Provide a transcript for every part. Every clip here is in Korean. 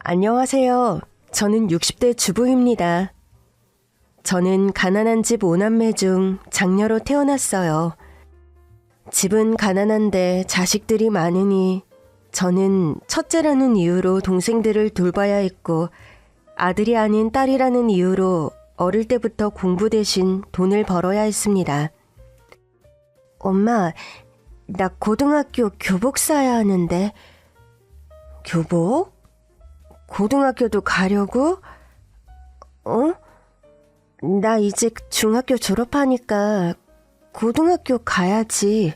안녕하세요. 저는 60대 주부입니다. 저는 가난한 집 5남매 중 장녀로 태어났어요. 집은 가난한데 자식들이 많으니 저는 첫째라는 이유로 동생들을 돌봐야 했고 아들이 아닌 딸이라는 이유로 어릴 때부터 공부 대신 돈을 벌어야 했습니다. 엄마, 나 고등학교 교복 사야 하는데. 교복? 고등학교도 가려고? 나 이제 중학교 졸업하니까 고등학교 가야지.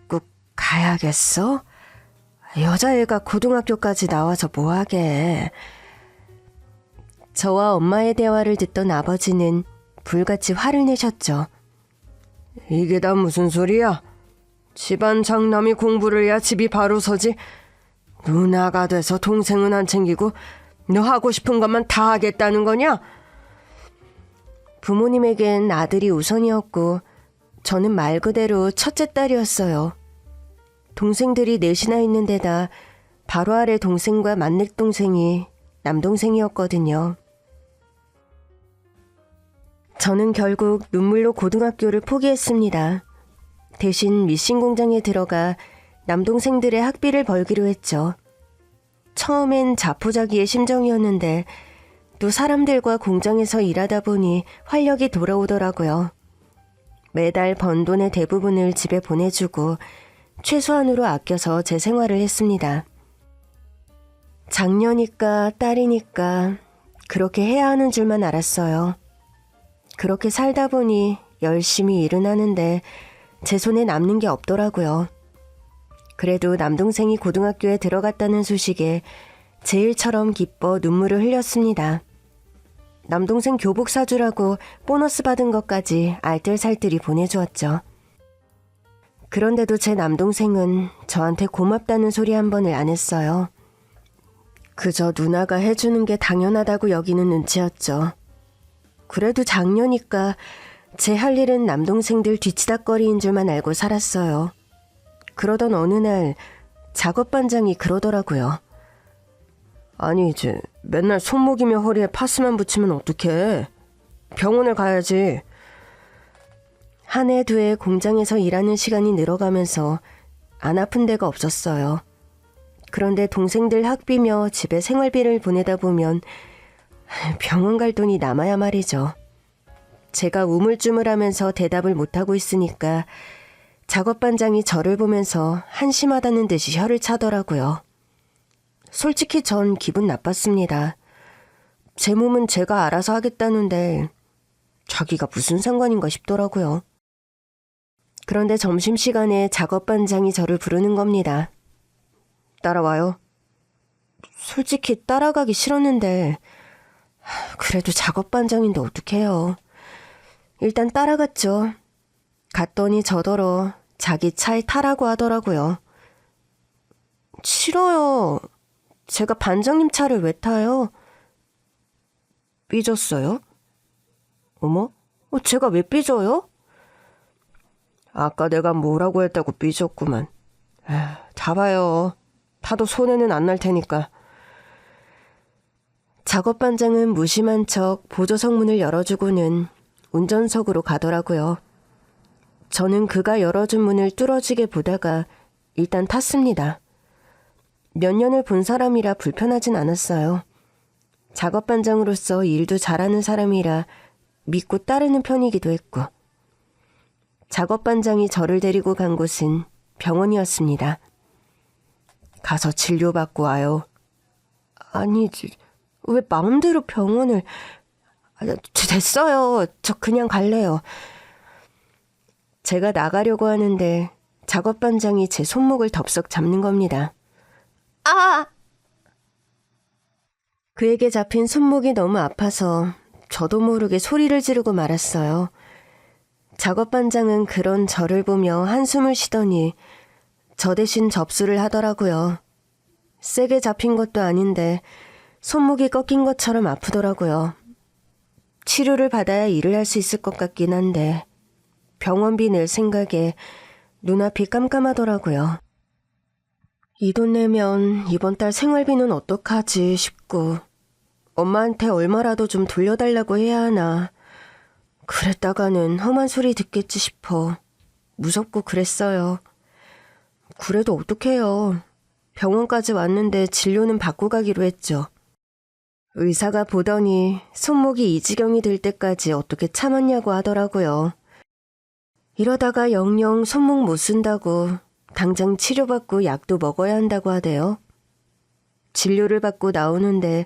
꼭 가야겠어? 여자애가 고등학교까지 나와서 뭐하게. 저와 엄마의 대화를 듣던 아버지는 불같이 화를 내셨죠. 이게 다 무슨 소리야? 집안 장남이 공부를 해야 집이 바로 서지. 누나가 돼서 동생은 안 챙기고 너 하고 싶은 것만 다 하겠다는 거냐? 부모님에겐 아들이 우선이었고 저는 말 그대로 첫째 딸이었어요. 동생들이 넷이나 있는 데다 바로 아래 동생과 만렙 동생이 남동생이었거든요. 저는 결국 눈물로 고등학교를 포기했습니다. 대신 미싱 공장에 들어가 남동생들의 학비를 벌기로 했죠. 처음엔 자포자기의 심정이었는데 또 사람들과 공장에서 일하다 보니 활력이 돌아오더라고요. 매달 번 돈의 대부분을 집에 보내주고 최소한으로 아껴서 제 생활을 했습니다. 장녀니까 딸이니까 그렇게 해야 하는 줄만 알았어요. 그렇게 살다 보니 열심히 일은 하는데 제 손에 남는 게 없더라고요. 그래도 남동생이 고등학교에 들어갔다는 소식에 제 일처럼 기뻐 눈물을 흘렸습니다. 남동생 교복 사주라고 보너스 받은 것까지 알뜰살뜰히 보내주었죠. 그런데도 제 남동생은 저한테 고맙다는 소리 한 번을 안 했어요. 그저 누나가 해주는 게 당연하다고 여기는 눈치였죠. 그래도 장녀니까 제 할 일은 남동생들 뒤치다꺼리인 줄만 알고 살았어요. 그러던 어느 날 작업반장이 그러더라고요. 아니 이제 맨날 손목이며 허리에 파스만 붙이면 어떡해. 병원을 가야지. 한 해 두 해 공장에서 일하는 시간이 늘어가면서 안 아픈 데가 없었어요. 그런데 동생들 학비며 집에 생활비를 보내다 보면 병원 갈 돈이 남아야 말이죠. 제가 우물쭈물하면서 대답을 못하고 있으니까 작업반장이 저를 보면서 한심하다는 듯이 혀를 차더라고요. 솔직히 전 기분 나빴습니다. 제 몸은 제가 알아서 하겠다는데 자기가 무슨 상관인가 싶더라고요. 그런데 점심시간에 작업반장이 저를 부르는 겁니다. 따라와요. 솔직히 따라가기 싫었는데 그래도 작업반장인데 어떡해요. 일단 따라갔죠. 갔더니 저더러 자기 차에 타라고 하더라고요. 싫어요. 제가 반장님 차를 왜 타요? 삐졌어요? 어머? 제가 왜 삐져요? 아까 내가 뭐라고 했다고 삐졌구만. 잡아요. 타도 손해는 안 날 테니까. 작업반장은 무심한 척 보조석 문을 열어주고는 운전석으로 가더라고요. 저는 그가 열어준 문을 뚫어지게 보다가 일단 탔습니다. 몇 년을 본 사람이라 불편하진 않았어요. 작업반장으로서 일도 잘하는 사람이라 믿고 따르는 편이기도 했고. 작업반장이 저를 데리고 간 곳은 병원이었습니다. 가서 진료받고 와요. 아니지, 왜 마음대로 병원을... 됐어요. 저 그냥 갈래요. 제가 나가려고 하는데 작업반장이 제 손목을 덥석 잡는 겁니다. 아! 그에게 잡힌 손목이 너무 아파서 저도 모르게 소리를 지르고 말았어요. 작업반장은 그런 저를 보며 한숨을 쉬더니 저 대신 접수를 하더라고요. 세게 잡힌 것도 아닌데 손목이 꺾인 것처럼 아프더라고요. 치료를 받아야 일을 할 수 있을 것 같긴 한데 병원비 낼 생각에 눈앞이 깜깜하더라고요. 이 돈 내면 이번 달 생활비는 어떡하지 싶고 엄마한테 얼마라도 좀 돌려달라고 해야 하나. 그랬다가는 험한 소리 듣겠지 싶어 무섭고 그랬어요. 그래도 어떡해요. 병원까지 왔는데 진료는 받고 가기로 했죠. 의사가 보더니 손목이 이 지경이 될 때까지 어떻게 참았냐고 하더라고요. 이러다가 영영 손목 못 쓴다고 당장 치료받고 약도 먹어야 한다고 하대요. 진료를 받고 나오는데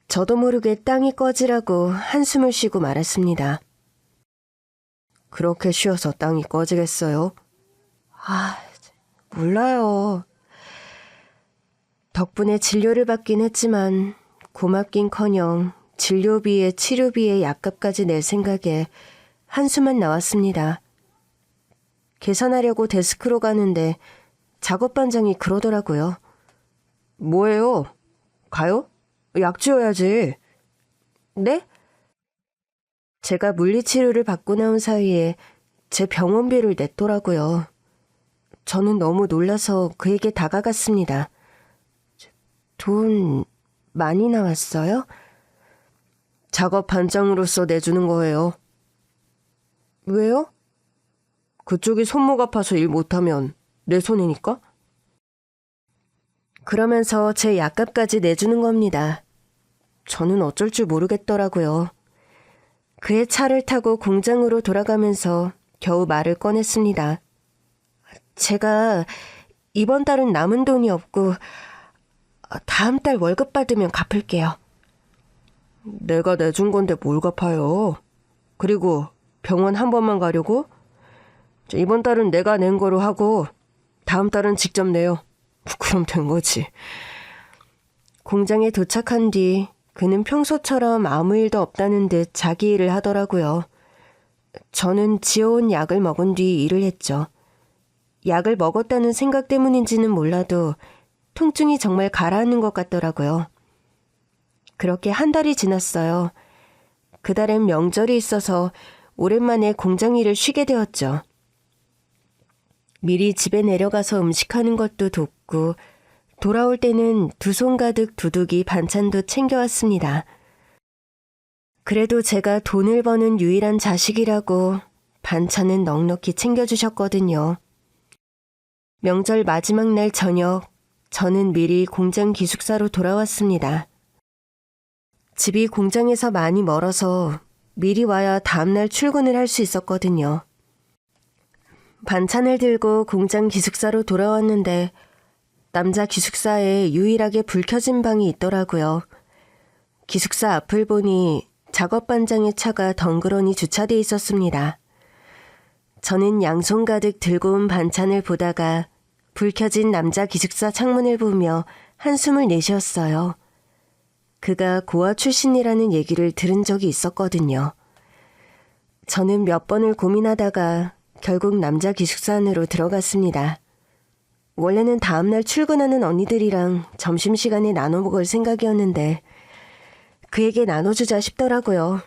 저도 모르게 땅이 꺼지라고 한숨을 쉬고 말았습니다. 그렇게 쉬어서 땅이 꺼지겠어요? 몰라요. 덕분에 진료를 받긴 했지만 고맙긴커녕 진료비에 치료비에 약값까지 낼 생각에 한숨만 나왔습니다. 계산하려고 데스크로 가는데 작업반장이 그러더라고요. 뭐예요? 가요? 약 지어야지. 네? 제가 물리치료를 받고 나온 사이에 제 병원비를 냈더라고요. 저는 너무 놀라서 그에게 다가갔습니다. 돈 많이 나왔어요? 작업 반장으로서 내주는 거예요. 왜요? 그쪽이 손목 아파서 일 못하면 내 손해니까? 그러면서 제 약값까지 내주는 겁니다. 저는 어쩔 줄 모르겠더라고요. 그의 차를 타고 공장으로 돌아가면서 겨우 말을 꺼냈습니다. 제가 이번 달은 남은 돈이 없고 다음 달 월급 받으면 갚을게요. 내가 내준 건데 뭘 갚아요. 그리고 병원 한 번만 가려고? 이번 달은 내가 낸 거로 하고 다음 달은 직접 내요. 그럼 된 거지. 공장에 도착한 뒤 그는 평소처럼 아무 일도 없다는 듯 자기 일을 하더라고요. 저는 지어온 약을 먹은 뒤 일을 했죠. 약을 먹었다는 생각 때문인지는 몰라도 통증이 정말 가라앉는 것 같더라고요. 그렇게 한 달이 지났어요. 그달엔 명절이 있어서 오랜만에 공장 일을 쉬게 되었죠. 미리 집에 내려가서 음식하는 것도 돕고 돌아올 때는 두 손 가득 두둑이 반찬도 챙겨왔습니다. 그래도 제가 돈을 버는 유일한 자식이라고 반찬은 넉넉히 챙겨주셨거든요. 명절 마지막 날 저녁, 저는 미리 공장 기숙사로 돌아왔습니다. 집이 공장에서 많이 멀어서 미리 와야 다음날 출근을 할 수 있었거든요. 반찬을 들고 공장 기숙사로 돌아왔는데 남자 기숙사에 유일하게 불 켜진 방이 있더라고요. 기숙사 앞을 보니 작업반장의 차가 덩그러니 주차돼 있었습니다. 저는 양손 가득 들고 온 반찬을 보다가 불 켜진 남자 기숙사 창문을 보며 한숨을 내쉬었어요. 그가 고아 출신이라는 얘기를 들은 적이 있었거든요. 저는 몇 번을 고민하다가 결국 남자 기숙사 안으로 들어갔습니다. 원래는 다음날 출근하는 언니들이랑 점심시간에 나눠 먹을 생각이었는데 그에게 나눠주자 싶더라고요.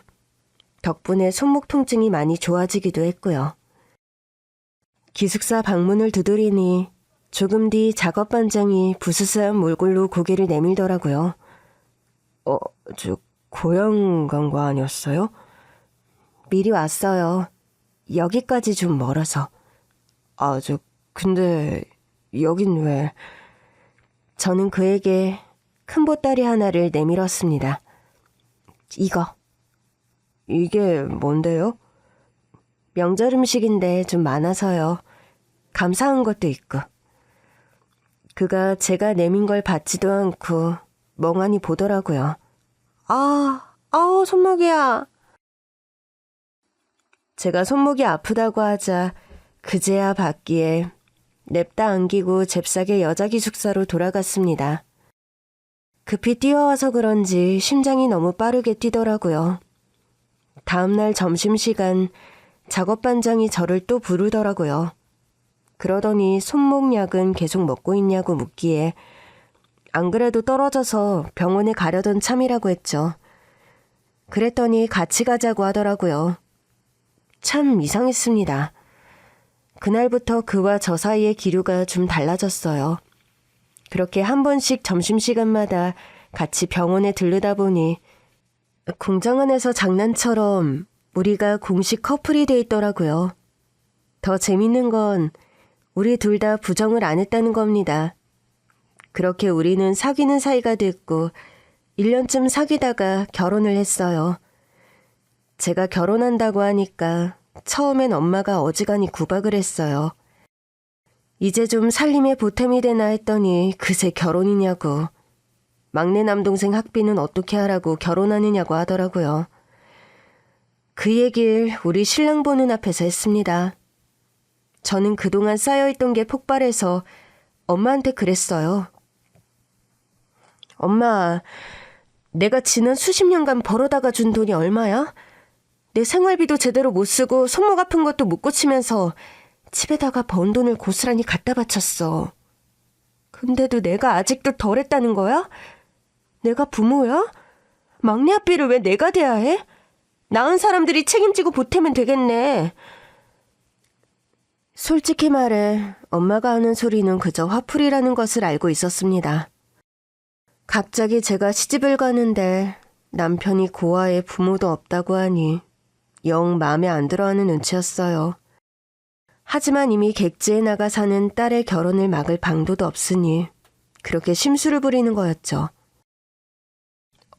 덕분에 손목 통증이 많이 좋아지기도 했고요. 기숙사 방문을 두드리니 조금 뒤 작업반장이 부스스한 몰골로 고개를 내밀더라고요. 저 고향 간 거 아니었어요? 미리 왔어요. 여기까지 좀 멀어서. 근데 여긴 왜? 저는 그에게 큰 보따리 하나를 내밀었습니다. 이거. 이게 뭔데요? 명절 음식인데 좀 많아서요. 감사한 것도 있고. 그가 제가 내민 걸 받지도 않고 멍하니 보더라고요. 손목이야. 제가 손목이 아프다고 하자 그제야 받기에 냅다 안기고 잽싸게 여자 기숙사로 돌아갔습니다. 급히 뛰어와서 그런지 심장이 너무 빠르게 뛰더라고요. 다음날 점심시간 작업반장이 저를 또 부르더라고요. 그러더니 손목 약은 계속 먹고 있냐고 묻기에 안 그래도 떨어져서 병원에 가려던 참이라고 했죠. 그랬더니 같이 가자고 하더라고요. 참 이상했습니다. 그날부터 그와 저 사이의 기류가 좀 달라졌어요. 그렇게 한 번씩 점심시간마다 같이 병원에 들르다 보니 공장 안에서 장난처럼 우리가 공식 커플이 돼 있더라고요. 더 재밌는 건 우리 둘 다 부정을 안 했다는 겁니다. 그렇게 우리는 사귀는 사이가 됐고 1년쯤 사귀다가 결혼을 했어요. 제가 결혼한다고 하니까 처음엔 엄마가 어지간히 구박을 했어요. 이제 좀 살림에 보탬이 되나 했더니 그새 결혼이냐고. 막내 남동생 학비는 어떻게 하라고 결혼하느냐고 하더라고요. 그 얘기를 우리 신랑 보는 앞에서 했습니다. 저는 그동안 쌓여있던 게 폭발해서 엄마한테 그랬어요. 엄마, 내가 지난 수십 년간 벌어다가 준 돈이 얼마야? 내 생활비도 제대로 못 쓰고 손목 아픈 것도 못 고치면서 집에다가 번 돈을 고스란히 갖다 바쳤어. 근데도 내가 아직도 덜했다는 거야? 내가 부모야? 막내 학비를 왜 내가 대야 해? 낳은 사람들이 책임지고 보태면 되겠네. 솔직히 말해 엄마가 하는 소리는 그저 화풀이라는 것을 알고 있었습니다. 갑자기 제가 시집을 가는데 남편이 고아에 부모도 없다고 하니 영 마음에 안 들어하는 눈치였어요. 하지만 이미 객지에 나가 사는 딸의 결혼을 막을 방도도 없으니 그렇게 심술을 부리는 거였죠.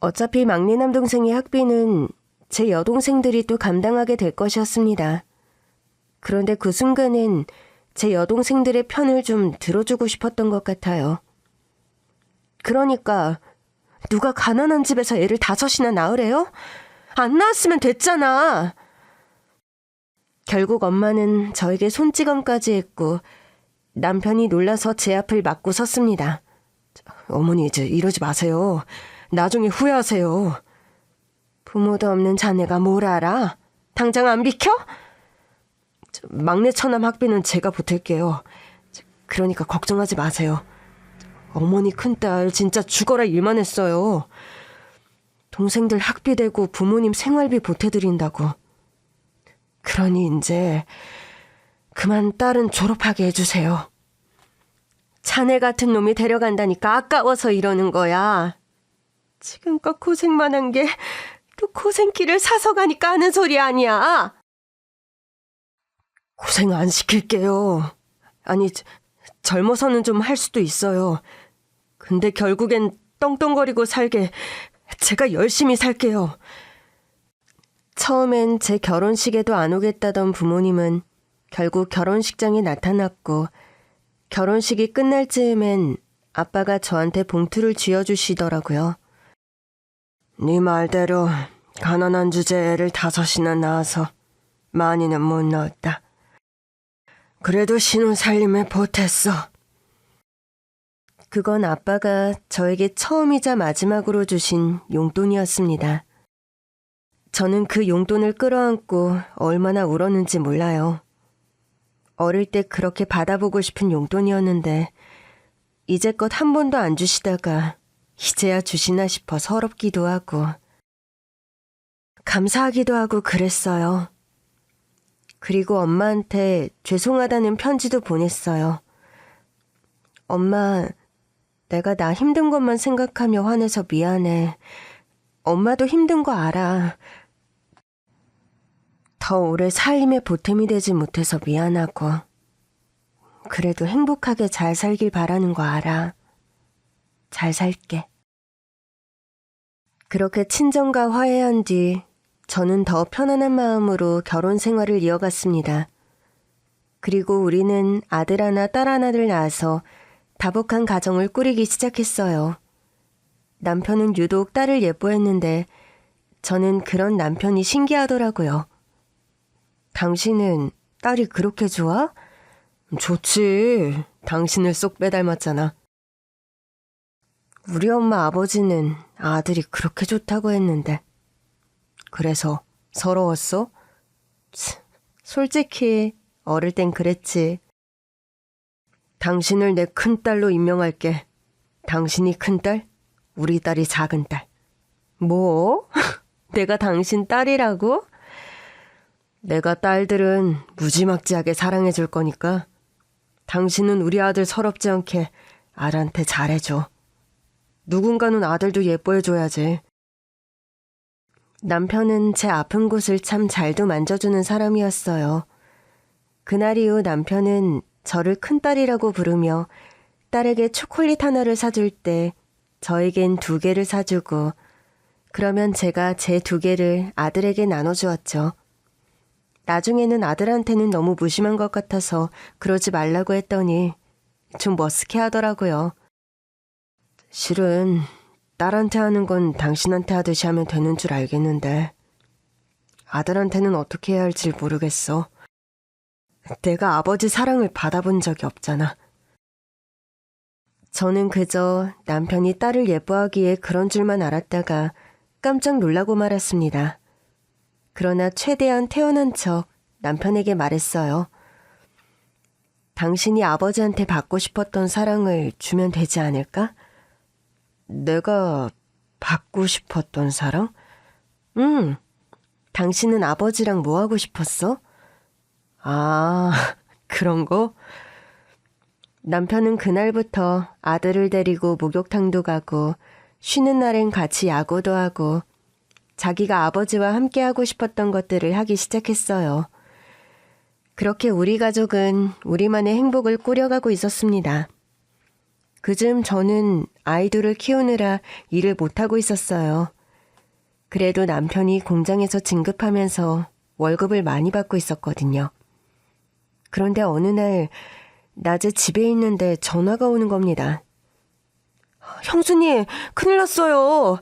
어차피 막내 남동생의 학비는 제 여동생들이 또 감당하게 될 것이었습니다. 그런데 그 순간엔 제 여동생들의 편을 좀 들어주고 싶었던 것 같아요. 그러니까 누가 가난한 집에서 애를 5이나 낳으래요? 안 낳았으면 됐잖아. 결국 엄마는 저에게 손찌검까지 했고 남편이 놀라서 제 앞을 막고 섰습니다. 어머니 이제 이러지 마세요. 나중에 후회하세요. 부모도 없는 자네가 뭘 알아? 당장 안 비켜? 막내 처남 학비는 제가 보탤게요. 그러니까 걱정하지 마세요. 어머니 큰딸 진짜 죽어라 일만 했어요. 동생들 학비 대고 부모님 생활비 보태드린다고. 그러니 이제 그만 딸은 졸업하게 해주세요. 자네 같은 놈이 데려간다니까 아까워서 이러는 거야. 지금껏 고생만 한 게 또 고생길을 사서 가니까 하는 소리 아니야. 고생 안 시킬게요. 아니, 젊어서는 좀 할 수도 있어요. 근데 결국엔 떵떵거리고 살게 제가 열심히 살게요. 처음엔 제 결혼식에도 안 오겠다던 부모님은 결국 결혼식장에 나타났고 결혼식이 끝날 즈음엔 아빠가 저한테 봉투를 쥐어주시더라고요. 네 말대로 가난한 주제에 애를 5이나 낳아서 많이는 못 낳았다. 그래도 신혼 살림에 보탰어. 그건 아빠가 저에게 처음이자 마지막으로 주신 용돈이었습니다. 저는 그 용돈을 끌어안고 얼마나 울었는지 몰라요. 어릴 때 그렇게 받아보고 싶은 용돈이었는데 이제껏 한 번도 안 주시다가 이제야 주시나 싶어 서럽기도 하고 감사하기도 하고 그랬어요. 그리고 엄마한테 죄송하다는 편지도 보냈어요. 엄마, 내가 나 힘든 것만 생각하며 화내서 미안해. 엄마도 힘든 거 알아. 더 오래 살림에 보탬이 되지 못해서 미안하고 그래도 행복하게 잘 살길 바라는 거 알아. 잘 살게. 그렇게 친정과 화해한 뒤 저는 더 편안한 마음으로 결혼 생활을 이어갔습니다. 그리고 우리는 아들 하나 딸 하나를 낳아서 다복한 가정을 꾸리기 시작했어요. 남편은 유독 딸을 예뻐했는데 저는 그런 남편이 신기하더라고요. 당신은 딸이 그렇게 좋아? 좋지. 당신을 쏙 빼닮았잖아. 우리 엄마 아버지는 아들이 그렇게 좋다고 했는데. 그래서 서러웠어? 솔직히 어릴 땐 그랬지. 당신을 내 큰딸로 임명할게. 당신이 큰딸, 우리 딸이 작은딸. 뭐? 내가 당신 딸이라고? 내가 딸들은 무지막지하게 사랑해줄 거니까 당신은 우리 아들 서럽지 않게 아들한테 잘해줘. 누군가는 아들도 예뻐해줘야지. 남편은 제 아픈 곳을 참 잘도 만져주는 사람이었어요. 그날 이후 남편은 저를 큰딸이라고 부르며 딸에게 초콜릿 하나를 사줄 때 저에겐 2개를 사주고 그러면 제가 제 2개를 아들에게 나눠주었죠. 나중에는 아들한테는 너무 무심한 것 같아서 그러지 말라고 했더니 좀 머쓱해 하더라고요. 실은 딸한테 하는 건 당신한테 하듯이 하면 되는 줄 알겠는데 아들한테는 어떻게 해야 할지 모르겠어. 내가 아버지 사랑을 받아본 적이 없잖아. 저는 그저 남편이 딸을 예뻐하기에 그런 줄만 알았다가 깜짝 놀라고 말았습니다. 그러나 최대한 태어난 척 남편에게 말했어요. 당신이 아버지한테 받고 싶었던 사랑을 주면 되지 않을까? 내가 받고 싶었던 사랑? 당신은 아버지랑 뭐 하고 싶었어? 아, 그런 거? 남편은 그날부터 아들을 데리고 목욕탕도 가고 쉬는 날엔 같이 야구도 하고 자기가 아버지와 함께 하고 싶었던 것들을 하기 시작했어요. 그렇게 우리 가족은 우리만의 행복을 꾸려가고 있었습니다. 그즘 저는 아이들을 키우느라 일을 못하고 있었어요. 그래도 남편이 공장에서 진급하면서 월급을 많이 받고 있었거든요. 그런데 어느 날 낮에 집에 있는데 전화가 오는 겁니다. 형수님, 큰일 났어요.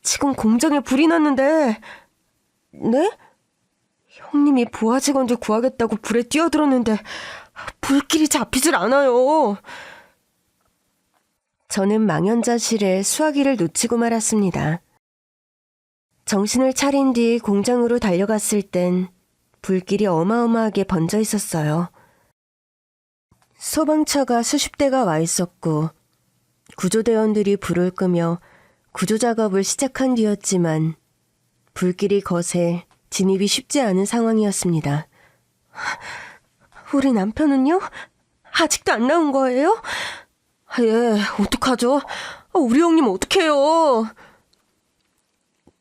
지금 공장에 불이 났는데. 네? 형님이 부하 직원들 구하겠다고 불에 뛰어들었는데 불길이 잡히질 않아요. 저는 망연자실에 수화기를 놓치고 말았습니다. 정신을 차린 뒤 공장으로 달려갔을 땐 불길이 어마어마하게 번져 있었어요. 소방차가 수십 대가 와 있었고 구조대원들이 불을 끄며 구조작업을 시작한 뒤였지만 불길이 거세 진입이 쉽지 않은 상황이었습니다. 우리 남편은요? 아직도 안 나온 거예요? 예, 어떡하죠? 우리 형님 어떡해요?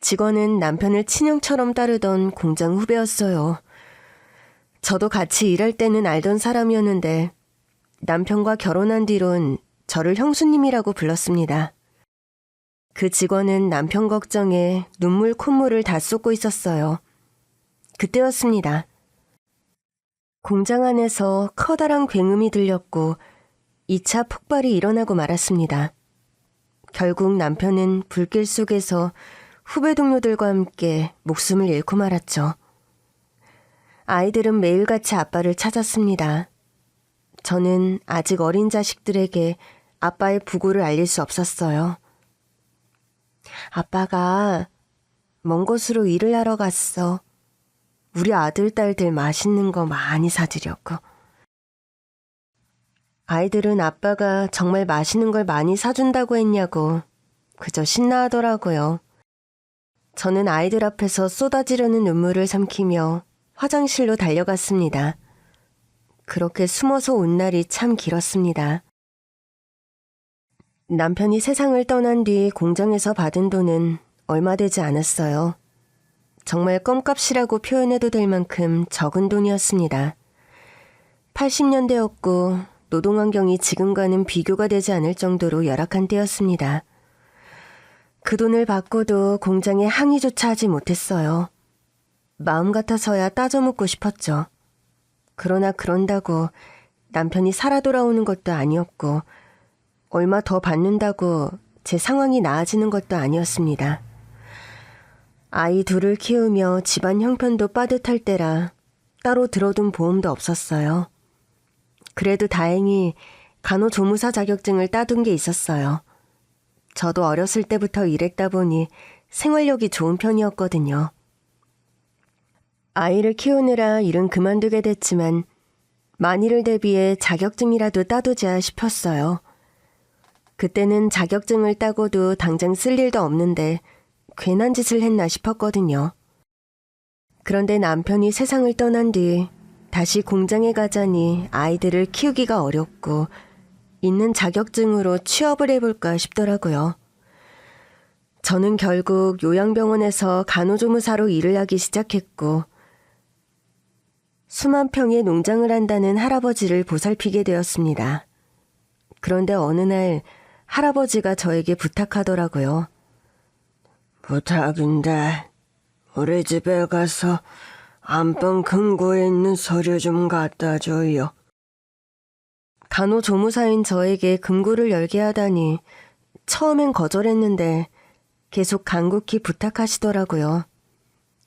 직원은 남편을 친형처럼 따르던 공장 후배였어요. 저도 같이 일할 때는 알던 사람이었는데 남편과 결혼한 뒤론 저를 형수님이라고 불렀습니다. 그 직원은 남편 걱정에 눈물 콧물을 다 쏟고 있었어요. 그때였습니다. 공장 안에서 커다란 굉음이 들렸고 2차 폭발이 일어나고 말았습니다. 결국 남편은 불길 속에서 후배 동료들과 함께 목숨을 잃고 말았죠. 아이들은 매일같이 아빠를 찾았습니다. 저는 아직 어린 자식들에게 아빠의 부고를 알릴 수 없었어요. 아빠가 먼 곳으로 일을 하러 갔어. 우리 아들, 딸들 맛있는 거 많이 사주려고. 아이들은 아빠가 정말 맛있는 걸 많이 사준다고 했냐고 그저 신나하더라고요. 저는 아이들 앞에서 쏟아지려는 눈물을 삼키며 화장실로 달려갔습니다. 그렇게 숨어서 온 날이 참 길었습니다. 남편이 세상을 떠난 뒤 공장에서 받은 돈은 얼마 되지 않았어요. 정말 껌값이라고 표현해도 될 만큼 적은 돈이었습니다. 80년대였고 노동환경이 지금과는 비교가 되지 않을 정도로 열악한 때였습니다. 그 돈을 받고도 공장에 항의조차 하지 못했어요. 마음 같아서야 따져묻고 싶었죠. 그러나 그런다고 남편이 살아 돌아오는 것도 아니었고 얼마 더 받는다고 제 상황이 나아지는 것도 아니었습니다. 아이 둘을 키우며 집안 형편도 빠듯할 때라 따로 들어둔 보험도 없었어요. 그래도 다행히 간호조무사 자격증을 따둔 게 있었어요. 저도 어렸을 때부터 일했다 보니 생활력이 좋은 편이었거든요. 아이를 키우느라 일은 그만두게 됐지만 만일을 대비해 자격증이라도 따두자 싶었어요. 그때는 자격증을 따고도 당장 쓸 일도 없는데 괜한 짓을 했나 싶었거든요. 그런데 남편이 세상을 떠난 뒤 다시 공장에 가자니 아이들을 키우기가 어렵고 있는 자격증으로 취업을 해볼까 싶더라고요. 저는 결국 요양병원에서 간호조무사로 일을 하기 시작했고 수만 평의 농장을 한다는 할아버지를 보살피게 되었습니다. 그런데 어느 날 할아버지가 저에게 부탁하더라고요. 부탁인데 우리 집에 가서 안방 금고에 있는 서류 좀 갖다 줘요. 간호조무사인 저에게 금고를 열게 하다니 처음엔 거절했는데 계속 간곡히 부탁하시더라고요.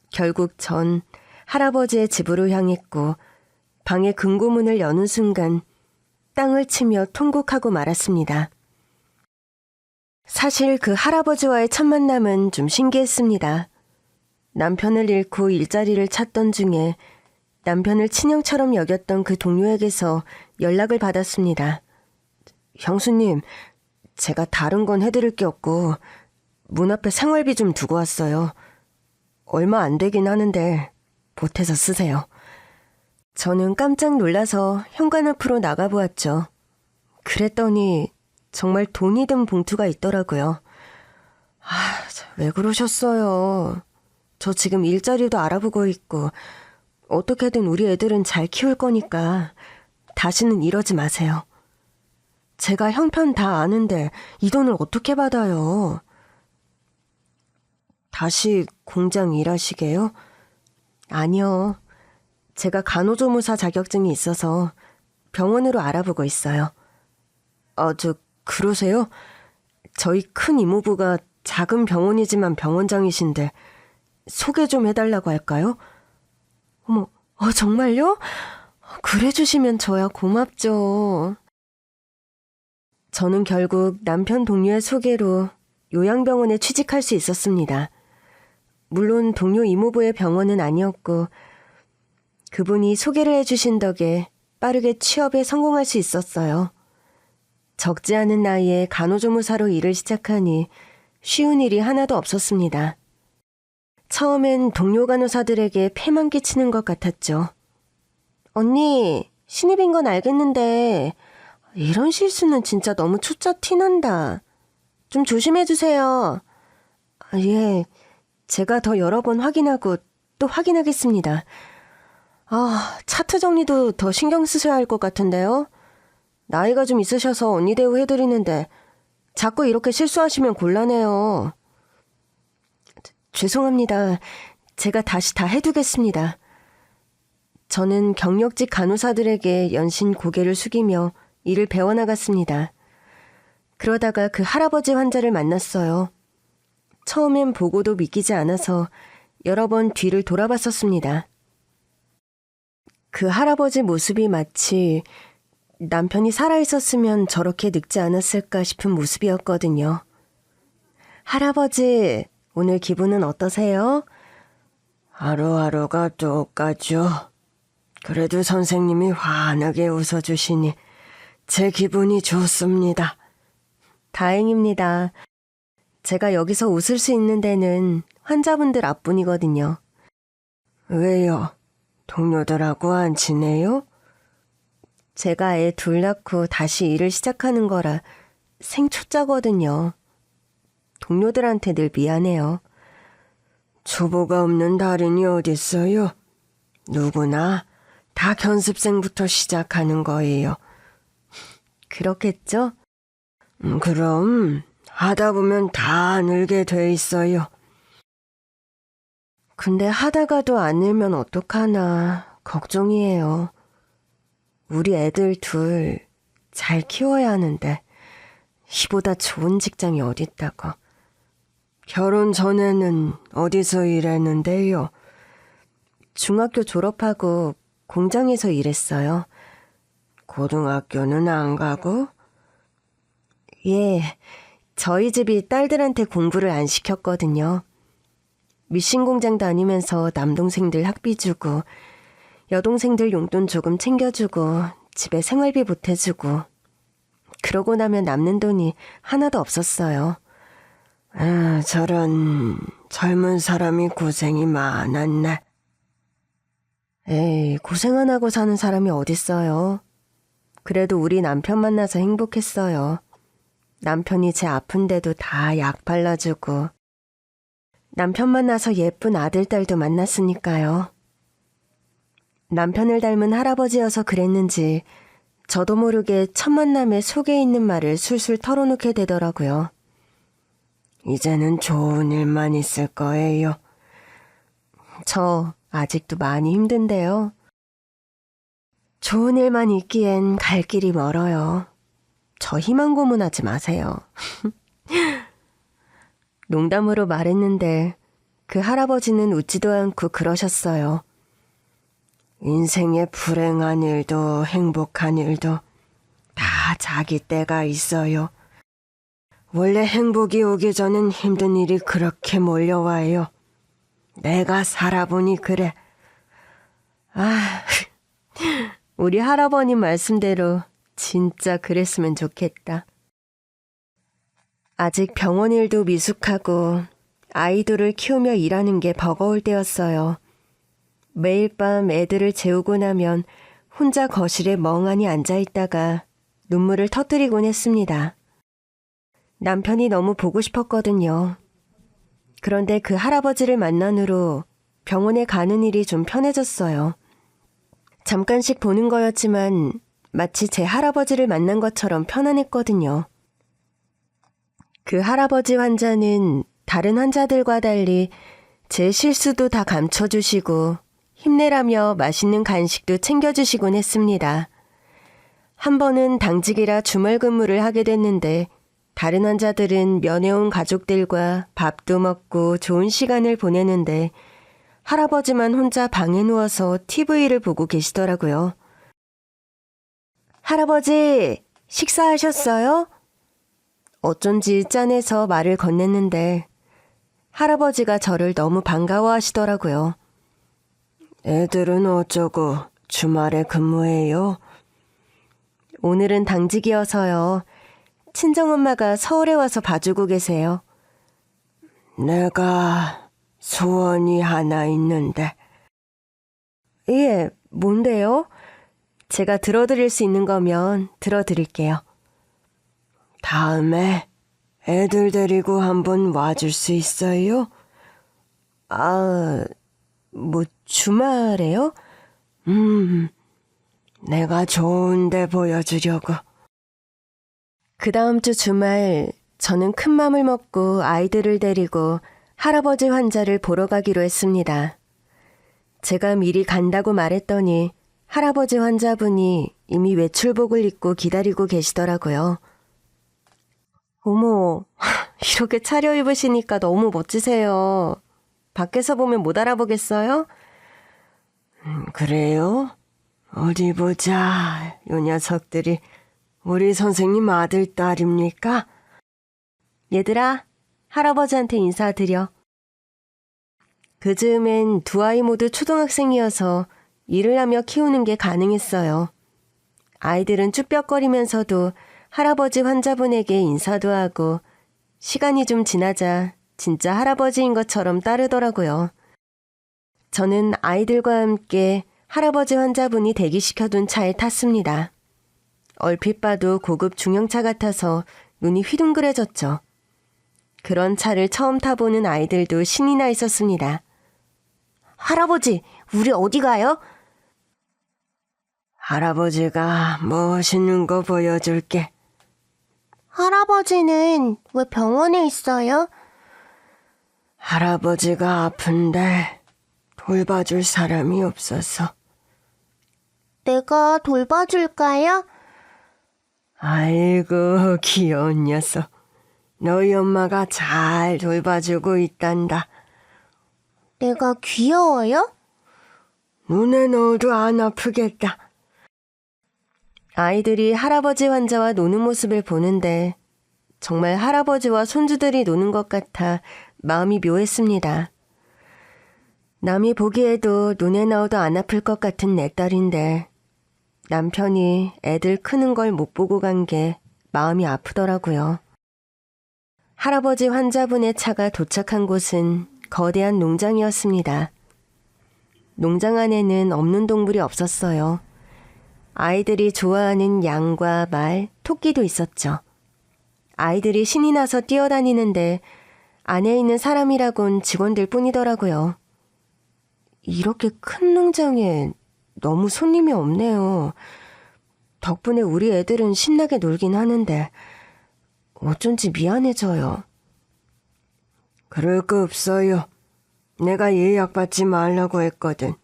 결국 전 할아버지의 집으로 향했고 방의 금고문을 여는 순간 땅을 치며 통곡하고 말았습니다. 사실 그 할아버지와의 첫 만남은 좀 신기했습니다. 남편을 잃고 일자리를 찾던 중에 남편을 친형처럼 여겼던 그 동료에게서 연락을 받았습니다. 형수님, 제가 다른 건 해드릴 게 없고 문 앞에 생활비 좀 두고 왔어요. 얼마 안 되긴 하는데 보태서 쓰세요. 저는 깜짝 놀라서 현관 앞으로 나가보았죠. 그랬더니 정말 돈이 든 봉투가 있더라고요. 왜 그러셨어요? 저 지금 일자리도 알아보고 있고 어떻게든 우리 애들은 잘 키울 거니까 다시는 이러지 마세요. 제가 형편 다 아는데 이 돈을 어떻게 받아요? 다시 공장 일하시게요? 아니요. 제가 간호조무사 자격증이 있어서 병원으로 알아보고 있어요. 그러세요? 저희 큰 이모부가 작은 병원이지만 병원장이신데 소개 좀 해달라고 할까요? 어머, 정말요? 그래 주시면 저야 고맙죠. 저는 결국 남편 동료의 소개로 요양병원에 취직할 수 있었습니다. 물론 동료 이모부의 병원은 아니었고 그분이 소개를 해주신 덕에 빠르게 취업에 성공할 수 있었어요. 적지 않은 나이에 간호조무사로 일을 시작하니 쉬운 일이 하나도 없었습니다. 처음엔 동료 간호사들에게 패만 끼치는 것 같았죠. 언니, 신입인 건 알겠는데 이런 실수는 진짜 너무 초짜 티난다. 좀 조심해주세요. 예, 제가 더 여러 번 확인하고 또 확인하겠습니다. 차트 정리도 더 신경 쓰셔야 할 것 같은데요. 나이가 좀 있으셔서 언니 대우 해드리는데 자꾸 이렇게 실수하시면 곤란해요. 죄송합니다. 제가 다시 다 해두겠습니다. 저는 경력직 간호사들에게 연신 고개를 숙이며 일을 배워나갔습니다. 그러다가 그 할아버지 환자를 만났어요. 처음엔 보고도 믿기지 않아서 여러 번 뒤를 돌아봤었습니다. 그 할아버지 모습이 마치 남편이 살아있었으면 저렇게 늙지 않았을까 싶은 모습이었거든요. 할아버지, 오늘 기분은 어떠세요? 하루하루가 똑같죠. 그래도 선생님이 환하게 웃어주시니 제 기분이 좋습니다. 다행입니다. 제가 여기서 웃을 수 있는 데는 환자분들 앞뿐이거든요. 왜요? 동료들하고 안 친해요? 제가 애 둘 낳고 다시 일을 시작하는 거라 생초짜거든요. 동료들한테 늘 미안해요. 초보가 없는 달인이 어딨어요? 누구나 다 견습생부터 시작하는 거예요. 그렇겠죠? 그럼 하다 보면 다 늘게 돼 있어요. 근데 하다가도 안 늘면 어떡하나 걱정이에요. 우리 애들 둘 잘 키워야 하는데 이보다 좋은 직장이 어딨다고. 결혼 전에는 어디서 일했는데요? 중학교 졸업하고 공장에서 일했어요. 고등학교는 안 가고? 예, 저희 집이 딸들한테 공부를 안 시켰거든요. 미신 공장 다니면서 남동생들 학비 주고 여동생들 용돈 조금 챙겨주고 집에 생활비 보태주고 그러고 나면 남는 돈이 하나도 없었어요. 저런 젊은 사람이 고생이 많았네. 에이, 고생 안 하고 사는 사람이 어딨어요. 그래도 우리 남편 만나서 행복했어요. 남편이 제 아픈데도 다 약 발라주고 남편 만나서 예쁜 아들, 딸도 만났으니까요. 남편을 닮은 할아버지여서 그랬는지 저도 모르게 첫 만남에 속에 있는 말을 술술 털어놓게 되더라고요. 이제는 좋은 일만 있을 거예요. 저 아직도 많이 힘든데요. 좋은 일만 있기엔 갈 길이 멀어요. 저 희망 고문하지 마세요. 농담으로 말했는데 그 할아버지는 웃지도 않고 그러셨어요. 인생에 불행한 일도 행복한 일도 다 자기 때가 있어요. 원래 행복이 오기 전엔 힘든 일이 그렇게 몰려와요. 내가 살아보니 그래. 우리 할아버님 말씀대로 진짜 그랬으면 좋겠다. 아직 병원 일도 미숙하고 아이들을 키우며 일하는 게 버거울 때였어요. 매일 밤 애들을 재우고 나면 혼자 거실에 멍하니 앉아있다가 눈물을 터뜨리곤 했습니다. 남편이 너무 보고 싶었거든요. 그런데 그 할아버지를 만난 후로 병원에 가는 일이 좀 편해졌어요. 잠깐씩 보는 거였지만 마치 제 할아버지를 만난 것처럼 편안했거든요. 그 할아버지 환자는 다른 환자들과 달리 제 실수도 다 감춰주시고 힘내라며 맛있는 간식도 챙겨주시곤 했습니다. 한 번은 당직이라 주말 근무를 하게 됐는데 다른 환자들은 면회온 가족들과 밥도 먹고 좋은 시간을 보내는데 할아버지만 혼자 방에 누워서 TV를 보고 계시더라고요. 할아버지, 식사하셨어요? 어쩐지 짠해서 말을 건넸는데 할아버지가 저를 너무 반가워하시더라고요. 애들은 어쩌고 주말에 근무해요? 오늘은 당직이어서요. 친정엄마가 서울에 와서 봐주고 계세요. 내가 소원이 하나 있는데. 예, 뭔데요? 제가 들어드릴 수 있는 거면 들어드릴게요. 다음에 애들 데리고 한번 와줄 수 있어요? 뭐 주말에요? 내가 좋은 데 보여주려고. 그 다음 주 주말 저는 큰 맘을 먹고 아이들을 데리고 할아버지 환자를 보러 가기로 했습니다. 제가 미리 간다고 말했더니 할아버지 환자분이 이미 외출복을 입고 기다리고 계시더라고요. 어머, 이렇게 차려입으시니까 너무 멋지세요. 밖에서 보면 못 알아보겠어요? 그래요? 어디 보자. 요 녀석들이 우리 선생님 아들, 딸입니까? 얘들아, 할아버지한테 인사드려. 그 즈음엔 두 아이 모두 초등학생이어서 일을 하며 키우는 게 가능했어요. 아이들은 쭈뼛거리면서도 할아버지 환자분에게 인사도 하고 시간이 좀 지나자 진짜 할아버지인 것처럼 따르더라고요. 저는 아이들과 함께 할아버지 환자분이 대기시켜둔 차에 탔습니다. 얼핏 봐도 고급 중형차 같아서 눈이 휘둥그레졌죠. 그런 차를 처음 타보는 아이들도 신이 나 있었습니다. 할아버지, 우리 어디 가요? 할아버지가 멋있는 거 보여줄게. 할아버지는 왜 병원에 있어요? 할아버지가 아픈데 돌봐줄 사람이 없어서. 내가 돌봐줄까요? 아이고, 귀여운 녀석. 너희 엄마가 잘 돌봐주고 있단다. 내가 귀여워요? 눈에 넣어도 안 아프겠다. 아이들이 할아버지 환자와 노는 모습을 보는데 정말 할아버지와 손주들이 노는 것 같아 마음이 묘했습니다. 남이 보기에도 눈에 넣어도 안 아플 것 같은 내 딸인데 남편이 애들 크는 걸 못 보고 간 게 마음이 아프더라고요. 할아버지 환자분의 차가 도착한 곳은 거대한 농장이었습니다. 농장 안에는 없는 동물이 없었어요. 아이들이 좋아하는 양과 말, 토끼도 있었죠. 아이들이 신이 나서 뛰어다니는데 안에 있는 사람이라곤 직원들 뿐이더라고요. 이렇게 큰 농장에 너무 손님이 없네요. 덕분에 우리 애들은 신나게 놀긴 하는데 어쩐지 미안해져요. 그럴 거 없어요. 내가 예약받지 말라고 했거든.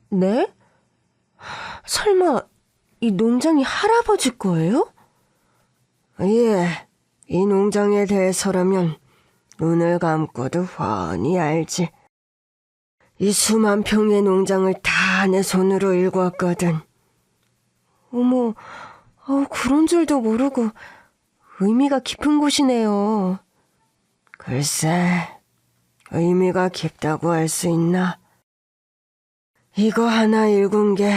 네? 설마 이 농장이 할아버지 거예요? 예, 이 농장에 대해서라면 눈을 감고도 훤히 알지. 이 수만 평의 농장을 다 내 손으로 일궜거든. 어머, 그런 줄도 모르고 의미가 깊은 곳이네요. 글쎄, 의미가 깊다고 할 수 있나? 이거 하나 읽은 게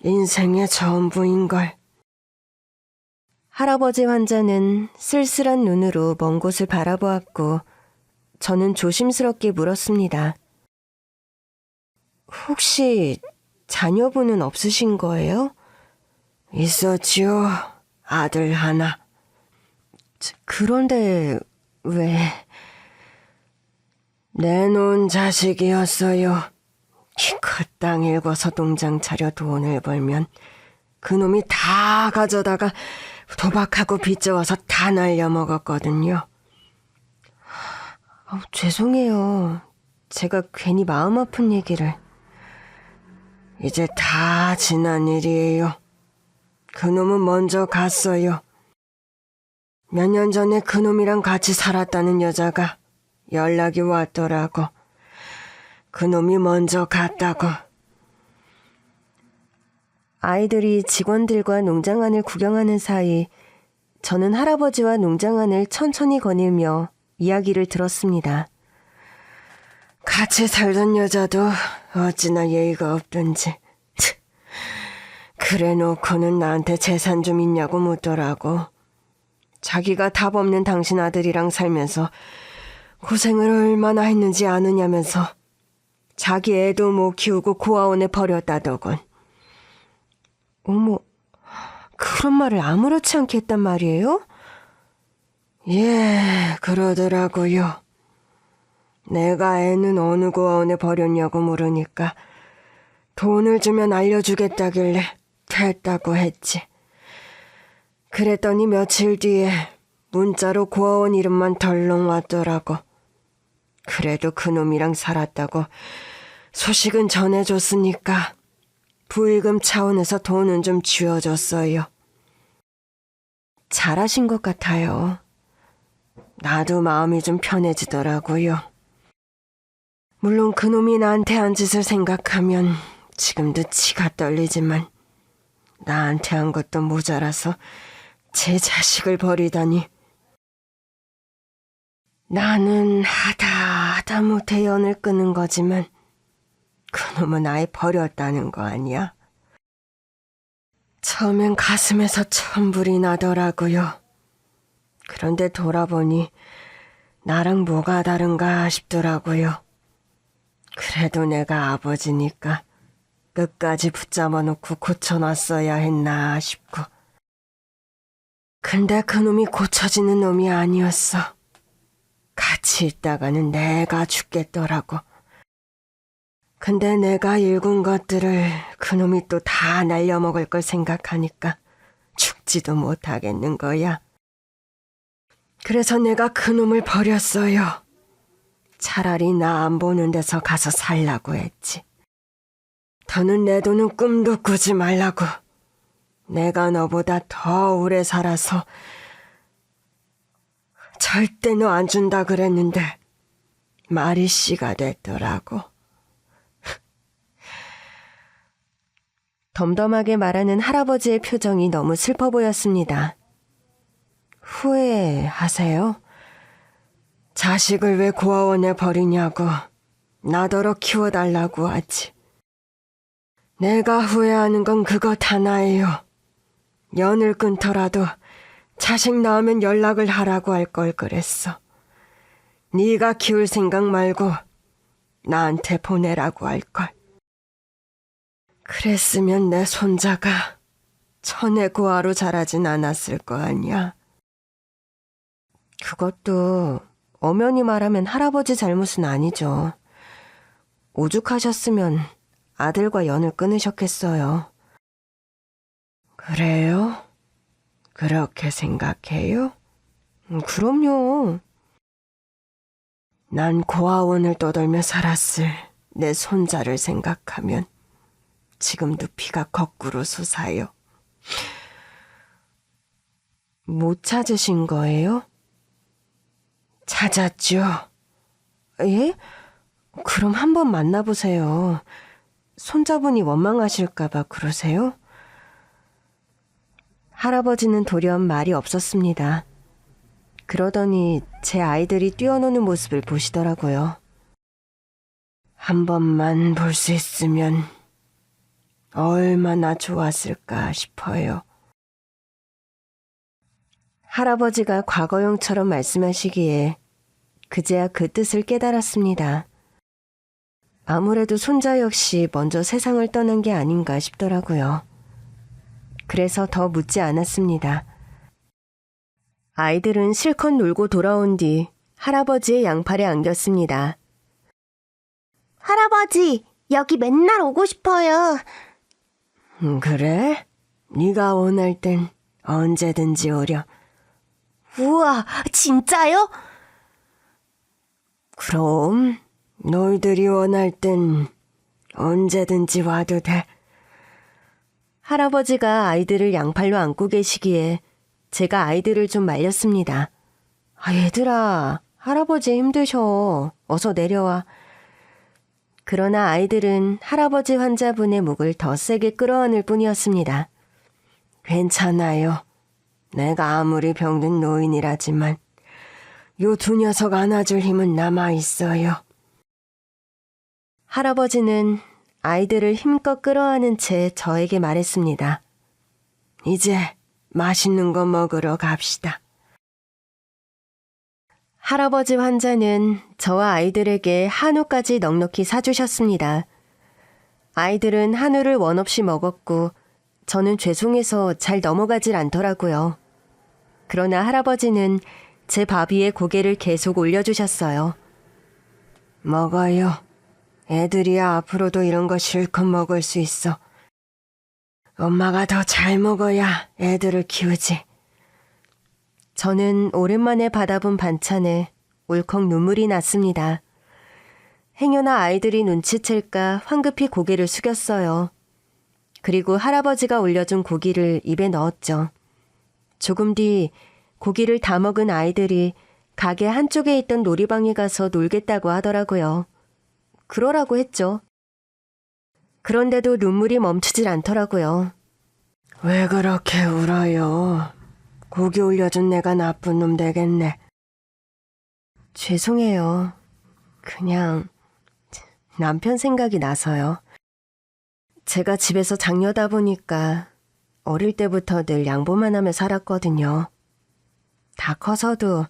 인생의 전부인걸. 할아버지 환자는 쓸쓸한 눈으로 먼 곳을 바라보았고 저는 조심스럽게 물었습니다. 혹시 자녀분은 없으신 거예요? 있었지요, 아들 하나. 그런데 왜... 내놓은 자식이었어요. 그 땅 읽어서 농장 차려 돈을 벌면 그놈이 다 가져다가 도박하고 빚져와서 다 날려먹었거든요. 죄송해요. 제가 괜히 마음 아픈 얘기를... 이제 다 지난 일이에요. 그놈은 먼저 갔어요. 몇 년 전에 그놈이랑 같이 살았다는 여자가 연락이 왔더라고. 그놈이 먼저 갔다고. 아이들이 직원들과 농장 안을 구경하는 사이 저는 할아버지와 농장 안을 천천히 거닐며 이야기를 들었습니다. 같이 살던 여자도 어찌나 예의가 없던지. 그래 놓고는 나한테 재산 좀 있냐고 묻더라고. 자기가 답 없는 당신 아들이랑 살면서 고생을 얼마나 했는지 아느냐면서 자기 애도 못 키우고 고아원에 버렸다더군. 어머, 그런 말을 아무렇지 않게 했단 말이에요? 예, 그러더라고요. 내가 애는 어느 고아원에 버렸냐고 물으니까 돈을 주면 알려주겠다길래 됐다고 했지. 그랬더니 며칠 뒤에 문자로 고아원 이름만 덜렁 왔더라고. 그래도 그놈이랑 살았다고 소식은 전해줬으니까 부의금 차원에서 돈은 좀 쥐어줬어요. 잘하신 것 같아요. 나도 마음이 좀 편해지더라고요. 물론 그놈이 나한테 한 짓을 생각하면 지금도 치가 떨리지만 나한테 한 것도 모자라서 제 자식을 버리다니. 나는 하다 못해 연을 끄는 거지만 그놈은 아예 버렸다는 거 아니야? 처음엔 가슴에서 천불이 나더라고요. 그런데 돌아보니 나랑 뭐가 다른가 싶더라고요. 그래도 내가 아버지니까 끝까지 붙잡아 놓고 고쳐놨어야 했나 싶고. 근데 그놈이 고쳐지는 놈이 아니었어. 같이 있다가는 내가 죽겠더라고. 근데 내가 읽은 것들을 그놈이 또 다 날려먹을 걸 생각하니까 죽지도 못하겠는 거야. 그래서 내가 그놈을 버렸어요. 차라리 나 안 보는 데서 가서 살라고 했지. 더는 내 돈은 꿈도 꾸지 말라고. 내가 너보다 더 오래 살아서 절대 너 안 준다 그랬는데 말이 씨가 됐더라고. 덤덤하게 말하는 할아버지의 표정이 너무 슬퍼 보였습니다. 후회하세요? 자식을 왜 고아원에 버리냐고 나더러 키워달라고 하지. 내가 후회하는 건 그것 하나예요. 연을 끊더라도 자식 낳으면 연락을 하라고 할 걸 그랬어. 네가 키울 생각 말고 나한테 보내라고 할 걸. 그랬으면 내 손자가 천의 고아로 자라진 않았을 거 아니야. 그것도 엄연히 말하면 할아버지 잘못은 아니죠. 오죽하셨으면 아들과 연을 끊으셨겠어요. 그래요? 그렇게 생각해요? 그럼요. 난 고아원을 떠돌며 살았을 내 손자를 생각하면 지금도 피가 거꾸로 솟아요. 못 찾으신 거예요? 찾았죠. 예? 그럼 한번 만나보세요. 손자분이 원망하실까봐 그러세요? 할아버지는 돌연 말이 없었습니다. 그러더니 제 아이들이 뛰어노는 모습을 보시더라고요. 한 번만 볼 수 있으면 얼마나 좋았을까 싶어요. 할아버지가 과거형처럼 말씀하시기에 그제야 그 뜻을 깨달았습니다. 아무래도 손자 역시 먼저 세상을 떠난 게 아닌가 싶더라고요. 그래서 더 묻지 않았습니다. 아이들은 실컷 놀고 돌아온 뒤 할아버지의 양팔에 안겼습니다. 할아버지, 여기 맨날 오고 싶어요. 그래? 네가 원할 땐 언제든지 오렴. 우와, 진짜요? 그럼 너희들이 원할 땐 언제든지 와도 돼. 할아버지가 아이들을 양팔로 안고 계시기에 제가 아이들을 좀 말렸습니다. 얘들아, 할아버지 힘드셔. 어서 내려와. 그러나 아이들은 할아버지 환자분의 목을 더 세게 끌어안을 뿐이었습니다. 괜찮아요. 내가 아무리 병든 노인이라지만 요 두 녀석 안아줄 힘은 남아있어요. 할아버지는 아이들을 힘껏 끌어안은 채 저에게 말했습니다. 이제 맛있는 거 먹으러 갑시다. 할아버지 환자는 저와 아이들에게 한우까지 넉넉히 사주셨습니다. 아이들은 한우를 원 없이 먹었고 저는 죄송해서 잘 넘어가질 않더라고요. 그러나 할아버지는 제 밥 위에 고개를 계속 올려주셨어요. 먹어요. 애들이야 앞으로도 이런 거 실컷 먹을 수 있어. 엄마가 더 잘 먹어야 애들을 키우지. 저는 오랜만에 받아본 반찬에 울컥 눈물이 났습니다. 행여나 아이들이 눈치챌까 황급히 고개를 숙였어요. 그리고 할아버지가 올려준 고기를 입에 넣었죠. 조금 뒤 고기를 다 먹은 아이들이 가게 한쪽에 있던 놀이방에 가서 놀겠다고 하더라고요. 그러라고 했죠. 그런데도 눈물이 멈추질 않더라고요. 왜 그렇게 울어요? 고기 올려준 내가 나쁜 놈 되겠네. 죄송해요. 그냥 남편 생각이 나서요. 제가 집에서 장녀다 보니까 어릴 때부터 늘 양보만 하며 살았거든요. 다 커서도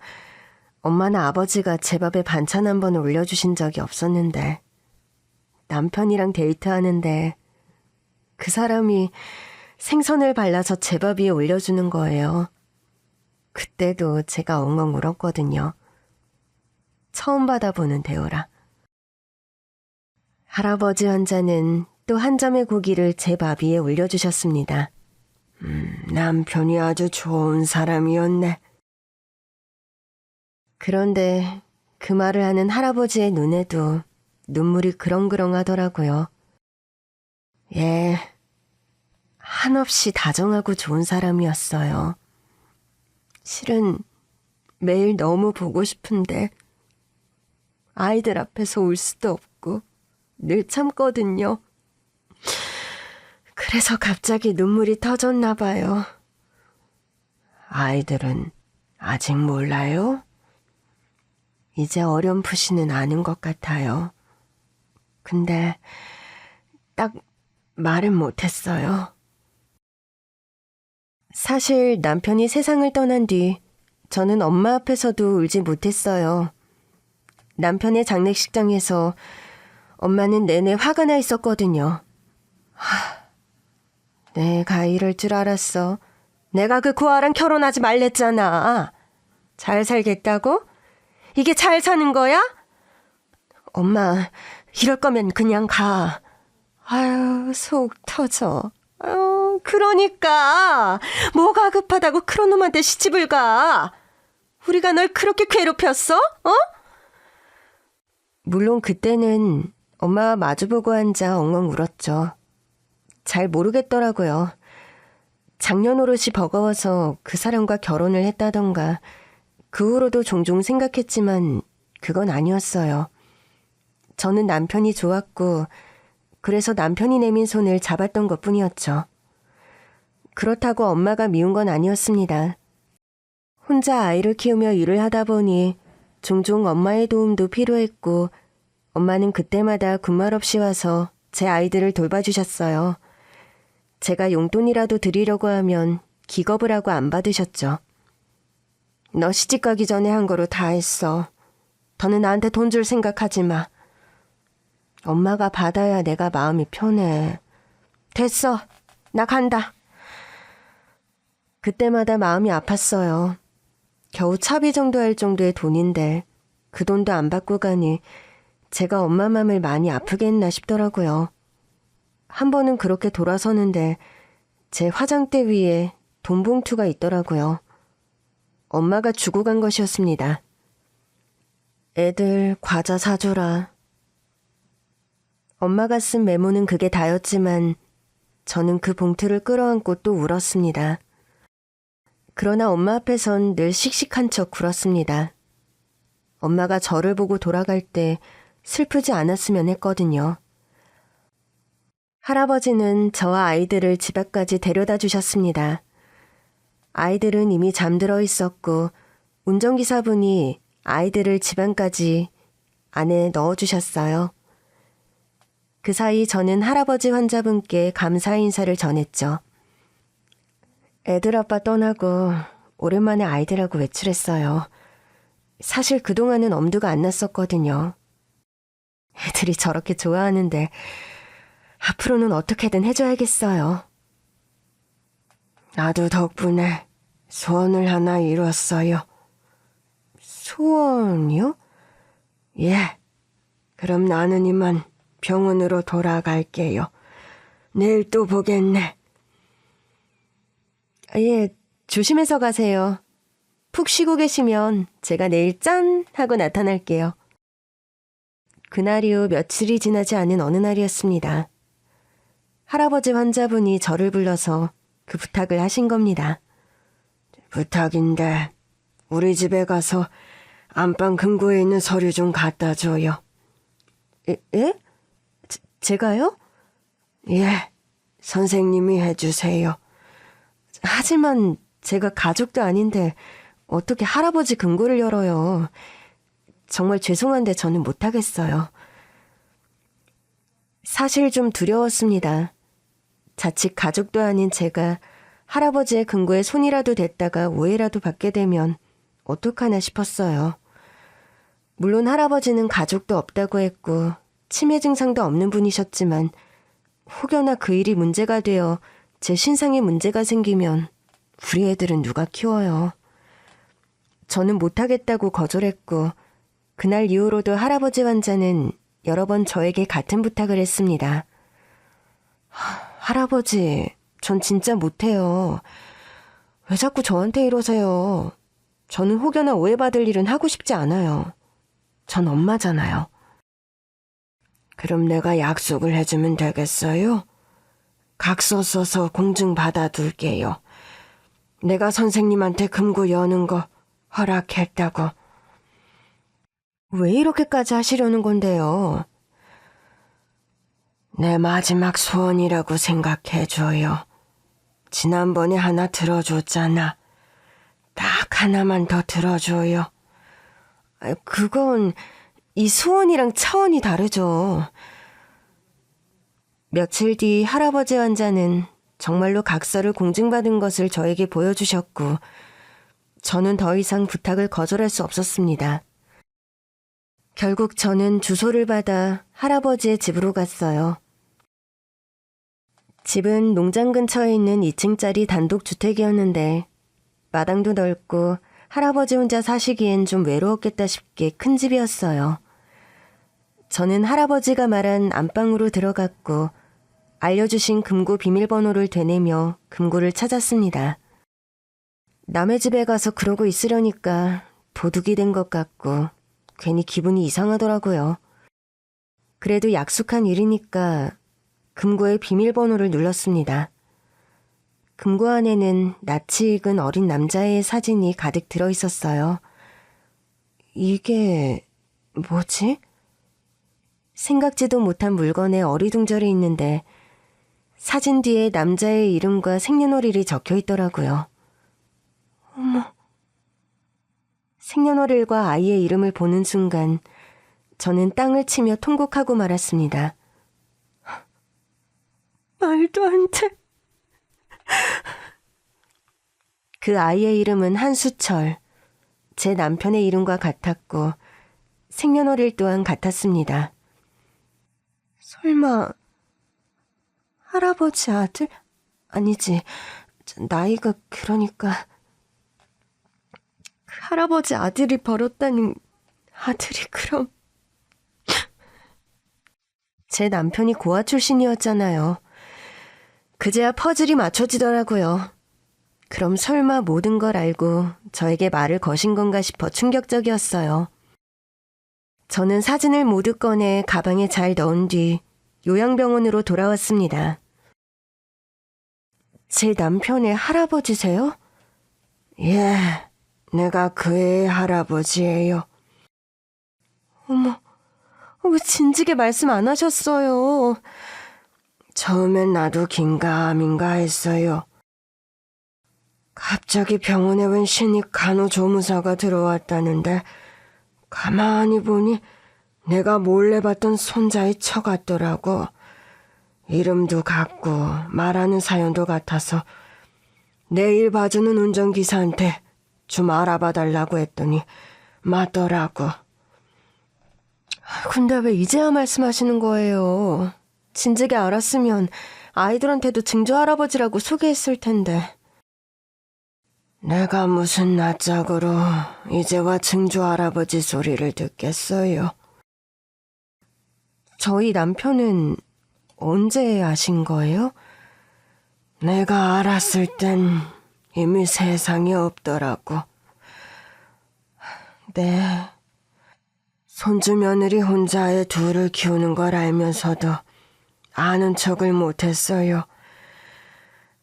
엄마나 아버지가 제 밥에 반찬 한 번 올려주신 적이 없었는데 남편이랑 데이트하는데 그 사람이 생선을 발라서 제 밥 위에 올려주는 거예요. 그때도 제가 엉엉 울었거든요. 처음 받아보는 대우라. 할아버지 환자는 또 한 점의 고기를 제 밥 위에 올려주셨습니다. 남편이 아주 좋은 사람이었네. 그런데 그 말을 하는 할아버지의 눈에도 눈물이 그렁그렁 하더라고요. 예, 한없이 다정하고 좋은 사람이었어요. 실은 매일 너무 보고 싶은데 아이들 앞에서 울 수도 없고 늘 참거든요. 그래서 갑자기 눈물이 터졌나 봐요. 아이들은 아직 몰라요? 이제 어렴풋이는 아는 것 같아요. 근데 딱 말은 못했어요. 사실 남편이 세상을 떠난 뒤 저는 엄마 앞에서도 울지 못했어요. 남편의 장례식장에서 엄마는 내내 화가 나 있었거든요. 내가 이럴 줄 알았어. 내가 그 구아랑 결혼하지 말랬잖아. 잘 살겠다고? 이게 잘 사는 거야? 엄마, 이럴 거면 그냥 가. 아유, 속 터져. 아유, 그러니까 뭐가 급하다고 그런 놈한테 시집을 가. 우리가 널 그렇게 괴롭혔어? 어? 물론 그때는 엄마와 마주보고 앉아 엉엉 울었죠. 잘 모르겠더라고요. 작년 노릇이 버거워서 그 사람과 결혼을 했다던가 그 후로도 종종 생각했지만 그건 아니었어요. 저는 남편이 좋았고 그래서 남편이 내민 손을 잡았던 것뿐이었죠. 그렇다고 엄마가 미운 건 아니었습니다. 혼자 아이를 키우며 일을 하다 보니 종종 엄마의 도움도 필요했고 엄마는 그때마다 군말 없이 와서 제 아이들을 돌봐주셨어요. 제가 용돈이라도 드리려고 하면 기겁을 하고 안 받으셨죠. 너 시집가기 전에 한 거로 다 했어. 더는 나한테 돈 줄 생각하지 마. 엄마가 받아야 내가 마음이 편해. 됐어. 나 간다. 그때마다 마음이 아팠어요. 겨우 차비 정도 할 정도의 돈인데 그 돈도 안 받고 가니 제가 엄마 마음을 많이 아프게 했나 싶더라고요. 한 번은 그렇게 돌아서는데 제 화장대 위에 돈 봉투가 있더라고요. 엄마가 주고 간 것이었습니다. 애들 과자 사줘라. 엄마가 쓴 메모는 그게 다였지만 저는 그 봉투를 끌어안고 또 울었습니다. 그러나 엄마 앞에선 늘 씩씩한 척 굴었습니다. 엄마가 저를 보고 돌아갈 때 슬프지 않았으면 했거든요. 할아버지는 저와 아이들을 집 앞까지 데려다 주셨습니다. 아이들은 이미 잠들어 있었고 운전기사분이 아이들을 집 안까지 안에 넣어주셨어요. 그 사이 저는 할아버지 환자분께 감사 인사를 전했죠. 애들 아빠 떠나고 오랜만에 아이들하고 외출했어요. 사실 그동안은 엄두가 안 났었거든요. 애들이 저렇게 좋아하는데 앞으로는 어떻게든 해줘야겠어요. 나도 덕분에 소원을 하나 이뤘어요. 소원이요? 예. 그럼 나는 이만 병원으로 돌아갈게요. 내일 또 보겠네. 예, 조심해서 가세요. 푹 쉬고 계시면 제가 내일 짠! 하고 나타날게요. 그날 이후 며칠이 지나지 않은 어느 날이었습니다. 할아버지 환자분이 저를 불러서 그 부탁을 하신 겁니다. 부탁인데 우리 집에 가서 안방 금고에 있는 서류 좀 갖다 줘요. 예? 제가요? 예, 선생님이 해주세요. 하지만 제가 가족도 아닌데 어떻게 할아버지 금고를 열어요. 정말 죄송한데 저는 못하겠어요. 사실 좀 두려웠습니다. 자칫 가족도 아닌 제가 할아버지의 금고에 손이라도 댔다가 오해라도 받게 되면 어떡하나 싶었어요. 물론 할아버지는 가족도 없다고 했고 치매 증상도 없는 분이셨지만 혹여나 그 일이 문제가 되어 제 신상에 문제가 생기면 우리 애들은 누가 키워요. 저는 못하겠다고 거절했고 그날 이후로도 할아버지 환자는 여러 번 저에게 같은 부탁을 했습니다. 할아버지, 전 진짜 못해요. 왜 자꾸 저한테 이러세요? 저는 혹여나 오해받을 일은 하고 싶지 않아요. 전 엄마잖아요. 그럼 내가 약속을 해주면 되겠어요? 각서 써서 공증 받아둘게요. 내가 선생님한테 금고 여는 거 허락했다고. 왜 이렇게까지 하시려는 건데요? 내 마지막 소원이라고 생각해줘요. 지난번에 하나 들어줬잖아. 딱 하나만 더 들어줘요. 그건 이 소원이랑 차원이 다르죠. 며칠 뒤 할아버지 환자는 정말로 각서를 공증받은 것을 저에게 보여주셨고 저는 더 이상 부탁을 거절할 수 없었습니다. 결국 저는 주소를 받아 할아버지의 집으로 갔어요. 집은 농장 근처에 있는 2층짜리 단독주택이었는데 마당도 넓고 할아버지 혼자 사시기엔 좀 외로웠겠다 싶게 큰 집이었어요. 저는 할아버지가 말한 안방으로 들어갔고 알려주신 금고 비밀번호를 되뇌며 금고를 찾았습니다. 남의 집에 가서 그러고 있으려니까 도둑이 된 것 같고 괜히 기분이 이상하더라고요. 그래도 약속한 일이니까 금고의 비밀번호를 눌렀습니다. 금고 안에는 낯이 익은 어린 남자의 사진이 가득 들어있었어요. 이게 뭐지? 생각지도 못한 물건에 어리둥절이 있는데 사진 뒤에 남자의 이름과 생년월일이 적혀 있더라고요. 어머. 생년월일과 아이의 이름을 보는 순간 저는 땅을 치며 통곡하고 말았습니다. 말도 안 돼. 그 아이의 이름은 한수철. 제 남편의 이름과 같았고 생년월일 또한 같았습니다. 설마 할아버지 아들? 아니지. 나이가 그러니까 그 할아버지 아들이 벌었다는 아들이 그럼 제 남편이 고아 출신이었잖아요. 그제야 퍼즐이 맞춰지더라고요. 그럼 설마 모든 걸 알고 저에게 말을 거신 건가 싶어 충격적이었어요. 저는 사진을 모두 꺼내 가방에 잘 넣은 뒤 요양병원으로 돌아왔습니다. 제 남편의 할아버지세요? 예, 내가 그 애의 할아버지예요. 어머, 왜 진즉에 말씀 안 하셨어요? 처음엔 나도 긴가민가 했어요. 갑자기 병원에 웬 신입 간호조무사가 들어왔다는데 가만히 보니 내가 몰래 봤던 손자의 처 같더라고. 이름도 같고 말하는 사연도 같아서 내일 봐주는 운전기사한테 좀 알아봐 달라고 했더니 맞더라고. 근데 왜 이제야 말씀하시는 거예요? 진즉에 알았으면 아이들한테도 증조할아버지라고 소개했을 텐데. 내가 무슨 낯짝으로 이제와 증조할아버지 소리를 듣겠어요. 저희 남편은 언제 아신 거예요? 내가 알았을 땐 이미 세상에 없더라고. 네. 손주 며느리 혼자 애 둘을 키우는 걸 알면서도 아는 척을 못했어요.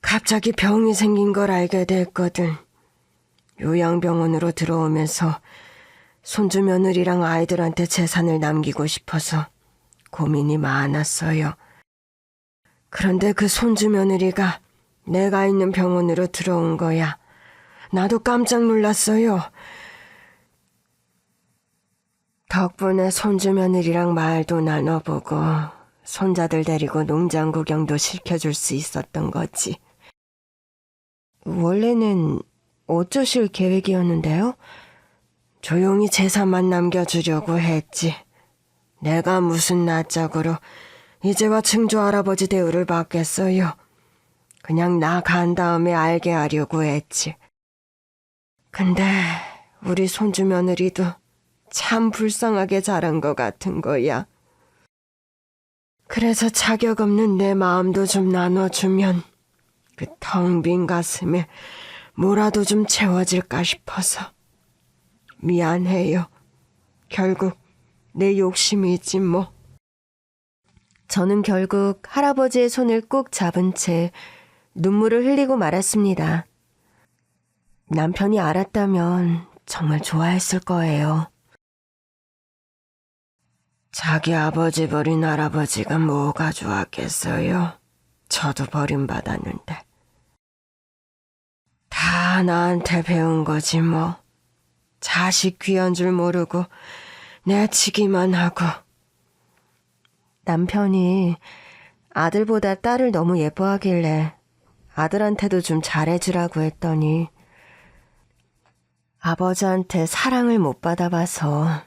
갑자기 병이 생긴 걸 알게 됐거든. 요양병원으로 들어오면서 손주 며느리랑 아이들한테 재산을 남기고 싶어서 고민이 많았어요. 그런데 그 손주 며느리가 내가 있는 병원으로 들어온 거야. 나도 깜짝 놀랐어요. 덕분에 손주 며느리랑 말도 나눠보고 손자들 데리고 농장 구경도 시켜줄 수 있었던 거지. 원래는 어쩌실 계획이었는데요? 조용히 재산만 남겨주려고 했지. 내가 무슨 낯짝으로 이제와 증조 할아버지 대우를 받겠어요. 그냥 나 간 다음에 알게 하려고 했지. 근데 우리 손주 며느리도 참 불쌍하게 자란 것 같은 거야. 그래서 자격 없는 내 마음도 좀 나눠주면 그 텅 빈 가슴에 뭐라도 좀 채워질까 싶어서 미안해요. 결국 내 욕심이지 뭐. 저는 결국 할아버지의 손을 꼭 잡은 채 눈물을 흘리고 말았습니다. 남편이 알았다면 정말 좋아했을 거예요. 자기 아버지 버린 할아버지가 뭐가 좋았겠어요? 저도 버림받았는데. 다 나한테 배운 거지 뭐. 자식 귀한 줄 모르고 내치기만 하고. 남편이 아들보다 딸을 너무 예뻐하길래 아들한테도 좀 잘해주라고 했더니 아버지한테 사랑을 못 받아봐서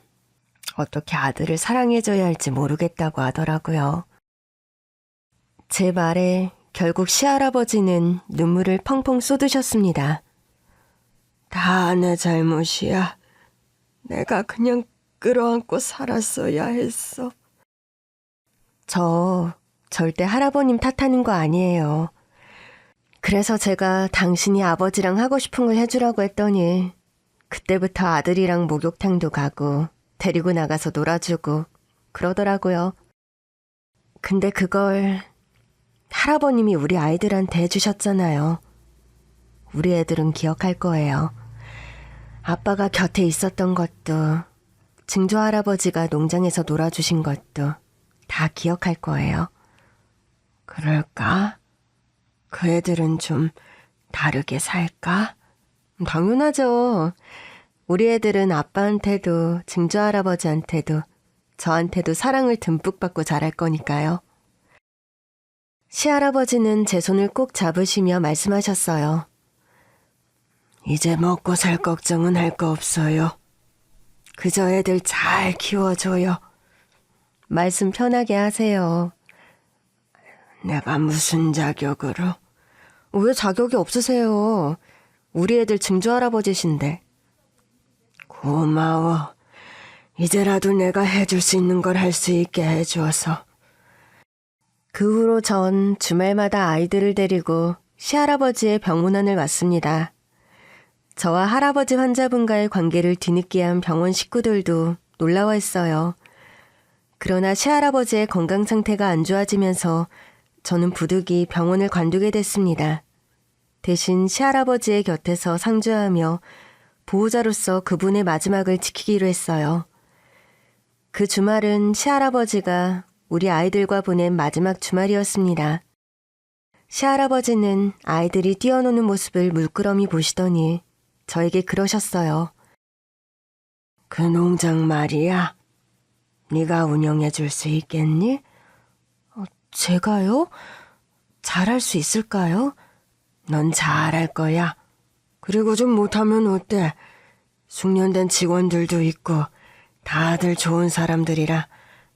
어떻게 아들을 사랑해줘야 할지 모르겠다고 하더라고요. 제 말에 결국 시할아버지는 눈물을 펑펑 쏟으셨습니다. 다 내 잘못이야. 내가 그냥 끌어안고 살았어야 했어. 저 절대 할아버님 탓하는 거 아니에요. 그래서 제가 당신이 아버지랑 하고 싶은 걸 해주라고 했더니 그때부터 아들이랑 목욕탕도 가고 데리고 나가서 놀아주고 그러더라고요. 근데 그걸 할아버님이 우리 아이들한테 해주셨잖아요. 우리 애들은 기억할 거예요. 아빠가 곁에 있었던 것도, 증조 할아버지가 농장에서 놀아주신 것도 다 기억할 거예요. 그럴까? 그 애들은 좀 다르게 살까? 당연하죠. 우리 애들은 아빠한테도 증조 할아버지한테도 저한테도 사랑을 듬뿍 받고 자랄 거니까요. 시할아버지는 제 손을 꼭 잡으시며 말씀하셨어요. 이제 먹고 살 걱정은 할 거 없어요. 그저 애들 잘 키워줘요. 말씀 편하게 하세요. 내가 무슨 자격으로? 왜 자격이 없으세요? 우리 애들 증조 할아버지신데. 고마워. 이제라도 내가 해줄 수 있는 걸 할 수 있게 해줘서. 그 후로 전 주말마다 아이들을 데리고 시할아버지의 병문안을 왔습니다. 저와 할아버지 환자분과의 관계를 뒤늦게 한 병원 식구들도 놀라워했어요. 그러나 시할아버지의 건강 상태가 안 좋아지면서 저는 부득이 병원을 관두게 됐습니다. 대신 시할아버지의 곁에서 상주하며 보호자로서 그분의 마지막을 지키기로 했어요. 그 주말은 시할아버지가 우리 아이들과 보낸 마지막 주말이었습니다. 시할아버지는 아이들이 뛰어노는 모습을 물끄러미 보시더니 저에게 그러셨어요. 그 농장 말이야. 네가 운영해 줄 수 있겠니? 제가요? 잘할 수 있을까요? 넌 잘할 거야. 그리고 좀 못하면 어때? 숙련된 직원들도 있고 다들 좋은 사람들이라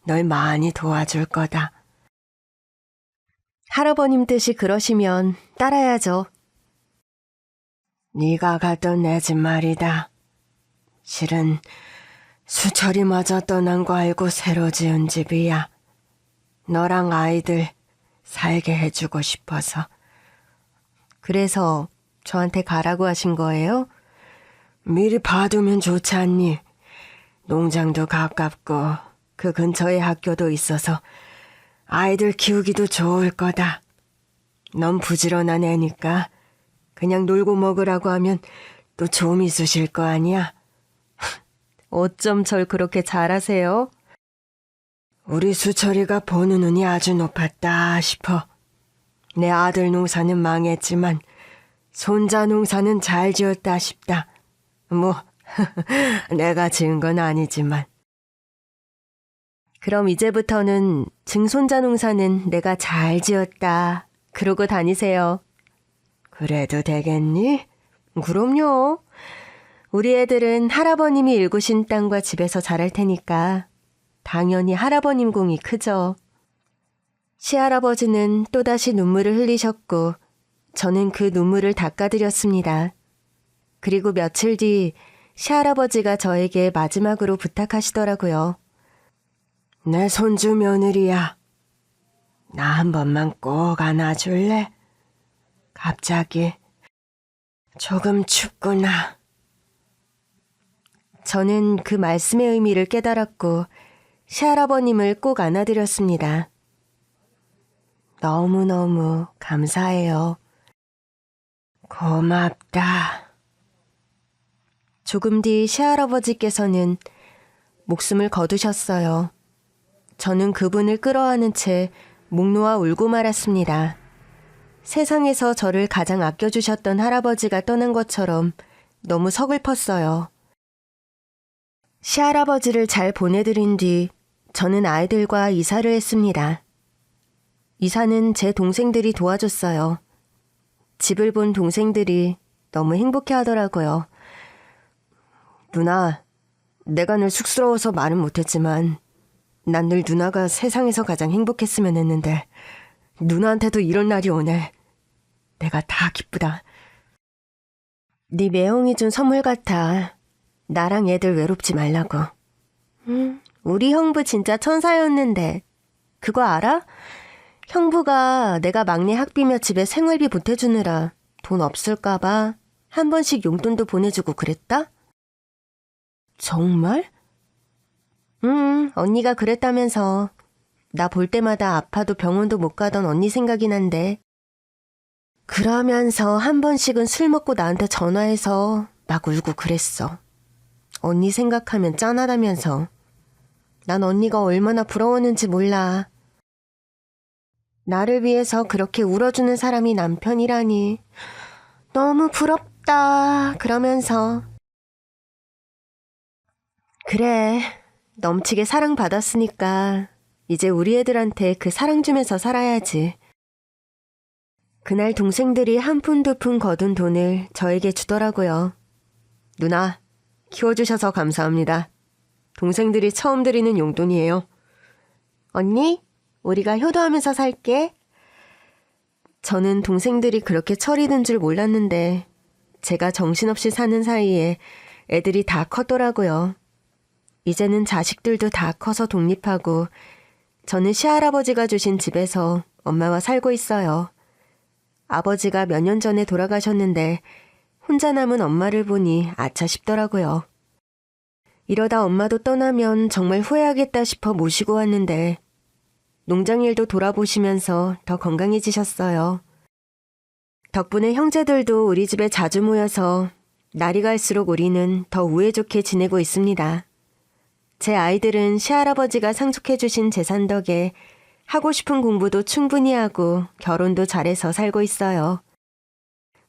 널 많이 도와줄 거다. 할아버님 뜻이 그러시면 따라야죠. 네가 갔던 내 집 말이다. 실은 수철이마저 떠난 거 알고 새로 지은 집이야. 너랑 아이들 살게 해주고 싶어서. 그래서 저한테 가라고 하신 거예요? 미리 봐두면 좋지 않니? 농장도 가깝고 그 근처에 학교도 있어서 아이들 키우기도 좋을 거다. 넌 부지런한 애니까 그냥 놀고 먹으라고 하면 또 좀 있으실 거 아니야? 어쩜 절 그렇게 잘하세요? 우리 수철이가 보는 눈이 아주 높았다 싶어. 내 아들 농사는 망했지만 손자 농사는 잘 지었다 싶다. 뭐 내가 지은 건 아니지만. 그럼 이제부터는 증손자 농사는 내가 잘 지었다. 그러고 다니세요. 그래도 되겠니? 그럼요. 우리 애들은 할아버님이 일구신 땅과 집에서 자랄 테니까 당연히 할아버님 공이 크죠. 시할아버지는 또다시 눈물을 흘리셨고 저는 그 눈물을 닦아드렸습니다. 그리고 며칠 뒤 시할아버지가 저에게 마지막으로 부탁하시더라고요. 내 손주 며느리야. 나 한 번만 꼭 안아줄래? 갑자기 조금 춥구나. 저는 그 말씀의 의미를 깨달았고 시할아버님을 꼭 안아드렸습니다. 너무너무 감사해요. 고맙다. 조금 뒤 시할아버지께서는 목숨을 거두셨어요. 저는 그분을 끌어안은 채 목 놓아 울고 말았습니다. 세상에서 저를 가장 아껴주셨던 할아버지가 떠난 것처럼 너무 서글펐어요. 시할아버지를 잘 보내드린 뒤 저는 아이들과 이사를 했습니다. 이사는 제 동생들이 도와줬어요. 집을 본 동생들이 너무 행복해 하더라고요. 누나, 내가 늘 쑥스러워서 말은 못했지만 난 늘 누나가 세상에서 가장 행복했으면 했는데 누나한테도 이런 날이 오네. 내가 다 기쁘다. 네 매형이 준 선물 같아. 나랑 애들 외롭지 말라고. 우리 형부 진짜 천사였는데. 그거 알아? 형부가 내가 막내 학비며 집에 생활비 보태주느라 돈 없을까봐 한 번씩 용돈도 보내주고 그랬다? 정말? 언니가 그랬다면서. 나 볼 때마다 아파도 병원도 못 가던 언니 생각이 난대. 그러면서 한 번씩은 술 먹고 나한테 전화해서 막 울고 그랬어. 언니 생각하면 짠하다면서. 난 언니가 얼마나 부러웠는지 몰라. 나를 위해서 그렇게 울어주는 사람이 남편이라니. 너무 부럽다. 그러면서. 그래, 넘치게 사랑받았으니까 이제 우리 애들한테 그 사랑 주면서 살아야지. 그날 동생들이 한 푼 두 푼 거둔 돈을 저에게 주더라고요. 누나, 키워주셔서 감사합니다. 동생들이 처음 드리는 용돈이에요. 언니, 우리가 효도하면서 살게. 저는 동생들이 그렇게 철이 든 줄 몰랐는데 제가 정신없이 사는 사이에 애들이 다 컸더라고요. 이제는 자식들도 다 커서 독립하고 저는 시할아버지가 주신 집에서 엄마와 살고 있어요. 아버지가 몇 년 전에 돌아가셨는데 혼자 남은 엄마를 보니 아차 싶더라고요. 이러다 엄마도 떠나면 정말 후회하겠다 싶어 모시고 왔는데 농장일도 돌아보시면서 더 건강해지셨어요. 덕분에 형제들도 우리 집에 자주 모여서 날이 갈수록 우리는 더 우애 좋게 지내고 있습니다. 제 아이들은 시할아버지가 상속해주신 재산 덕에 하고 싶은 공부도 충분히 하고 결혼도 잘해서 살고 있어요.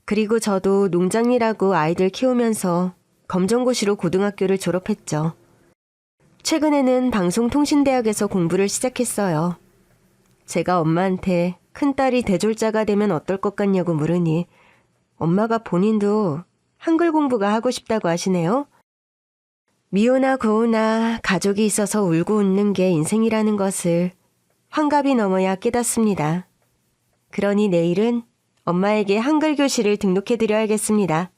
그리고 저도 농장일하고 아이들 키우면서 검정고시로 고등학교를 졸업했죠. 최근에는 방송통신대학에서 공부를 시작했어요. 제가 엄마한테 큰딸이 대졸자가 되면 어떨 것 같냐고 물으니 엄마가 본인도 한글 공부가 하고 싶다고 하시네요. 미우나 고우나 가족이 있어서 울고 웃는 게 인생이라는 것을 환갑이 넘어야 깨닫습니다. 그러니 내일은 엄마에게 한글 교실을 등록해드려야겠습니다.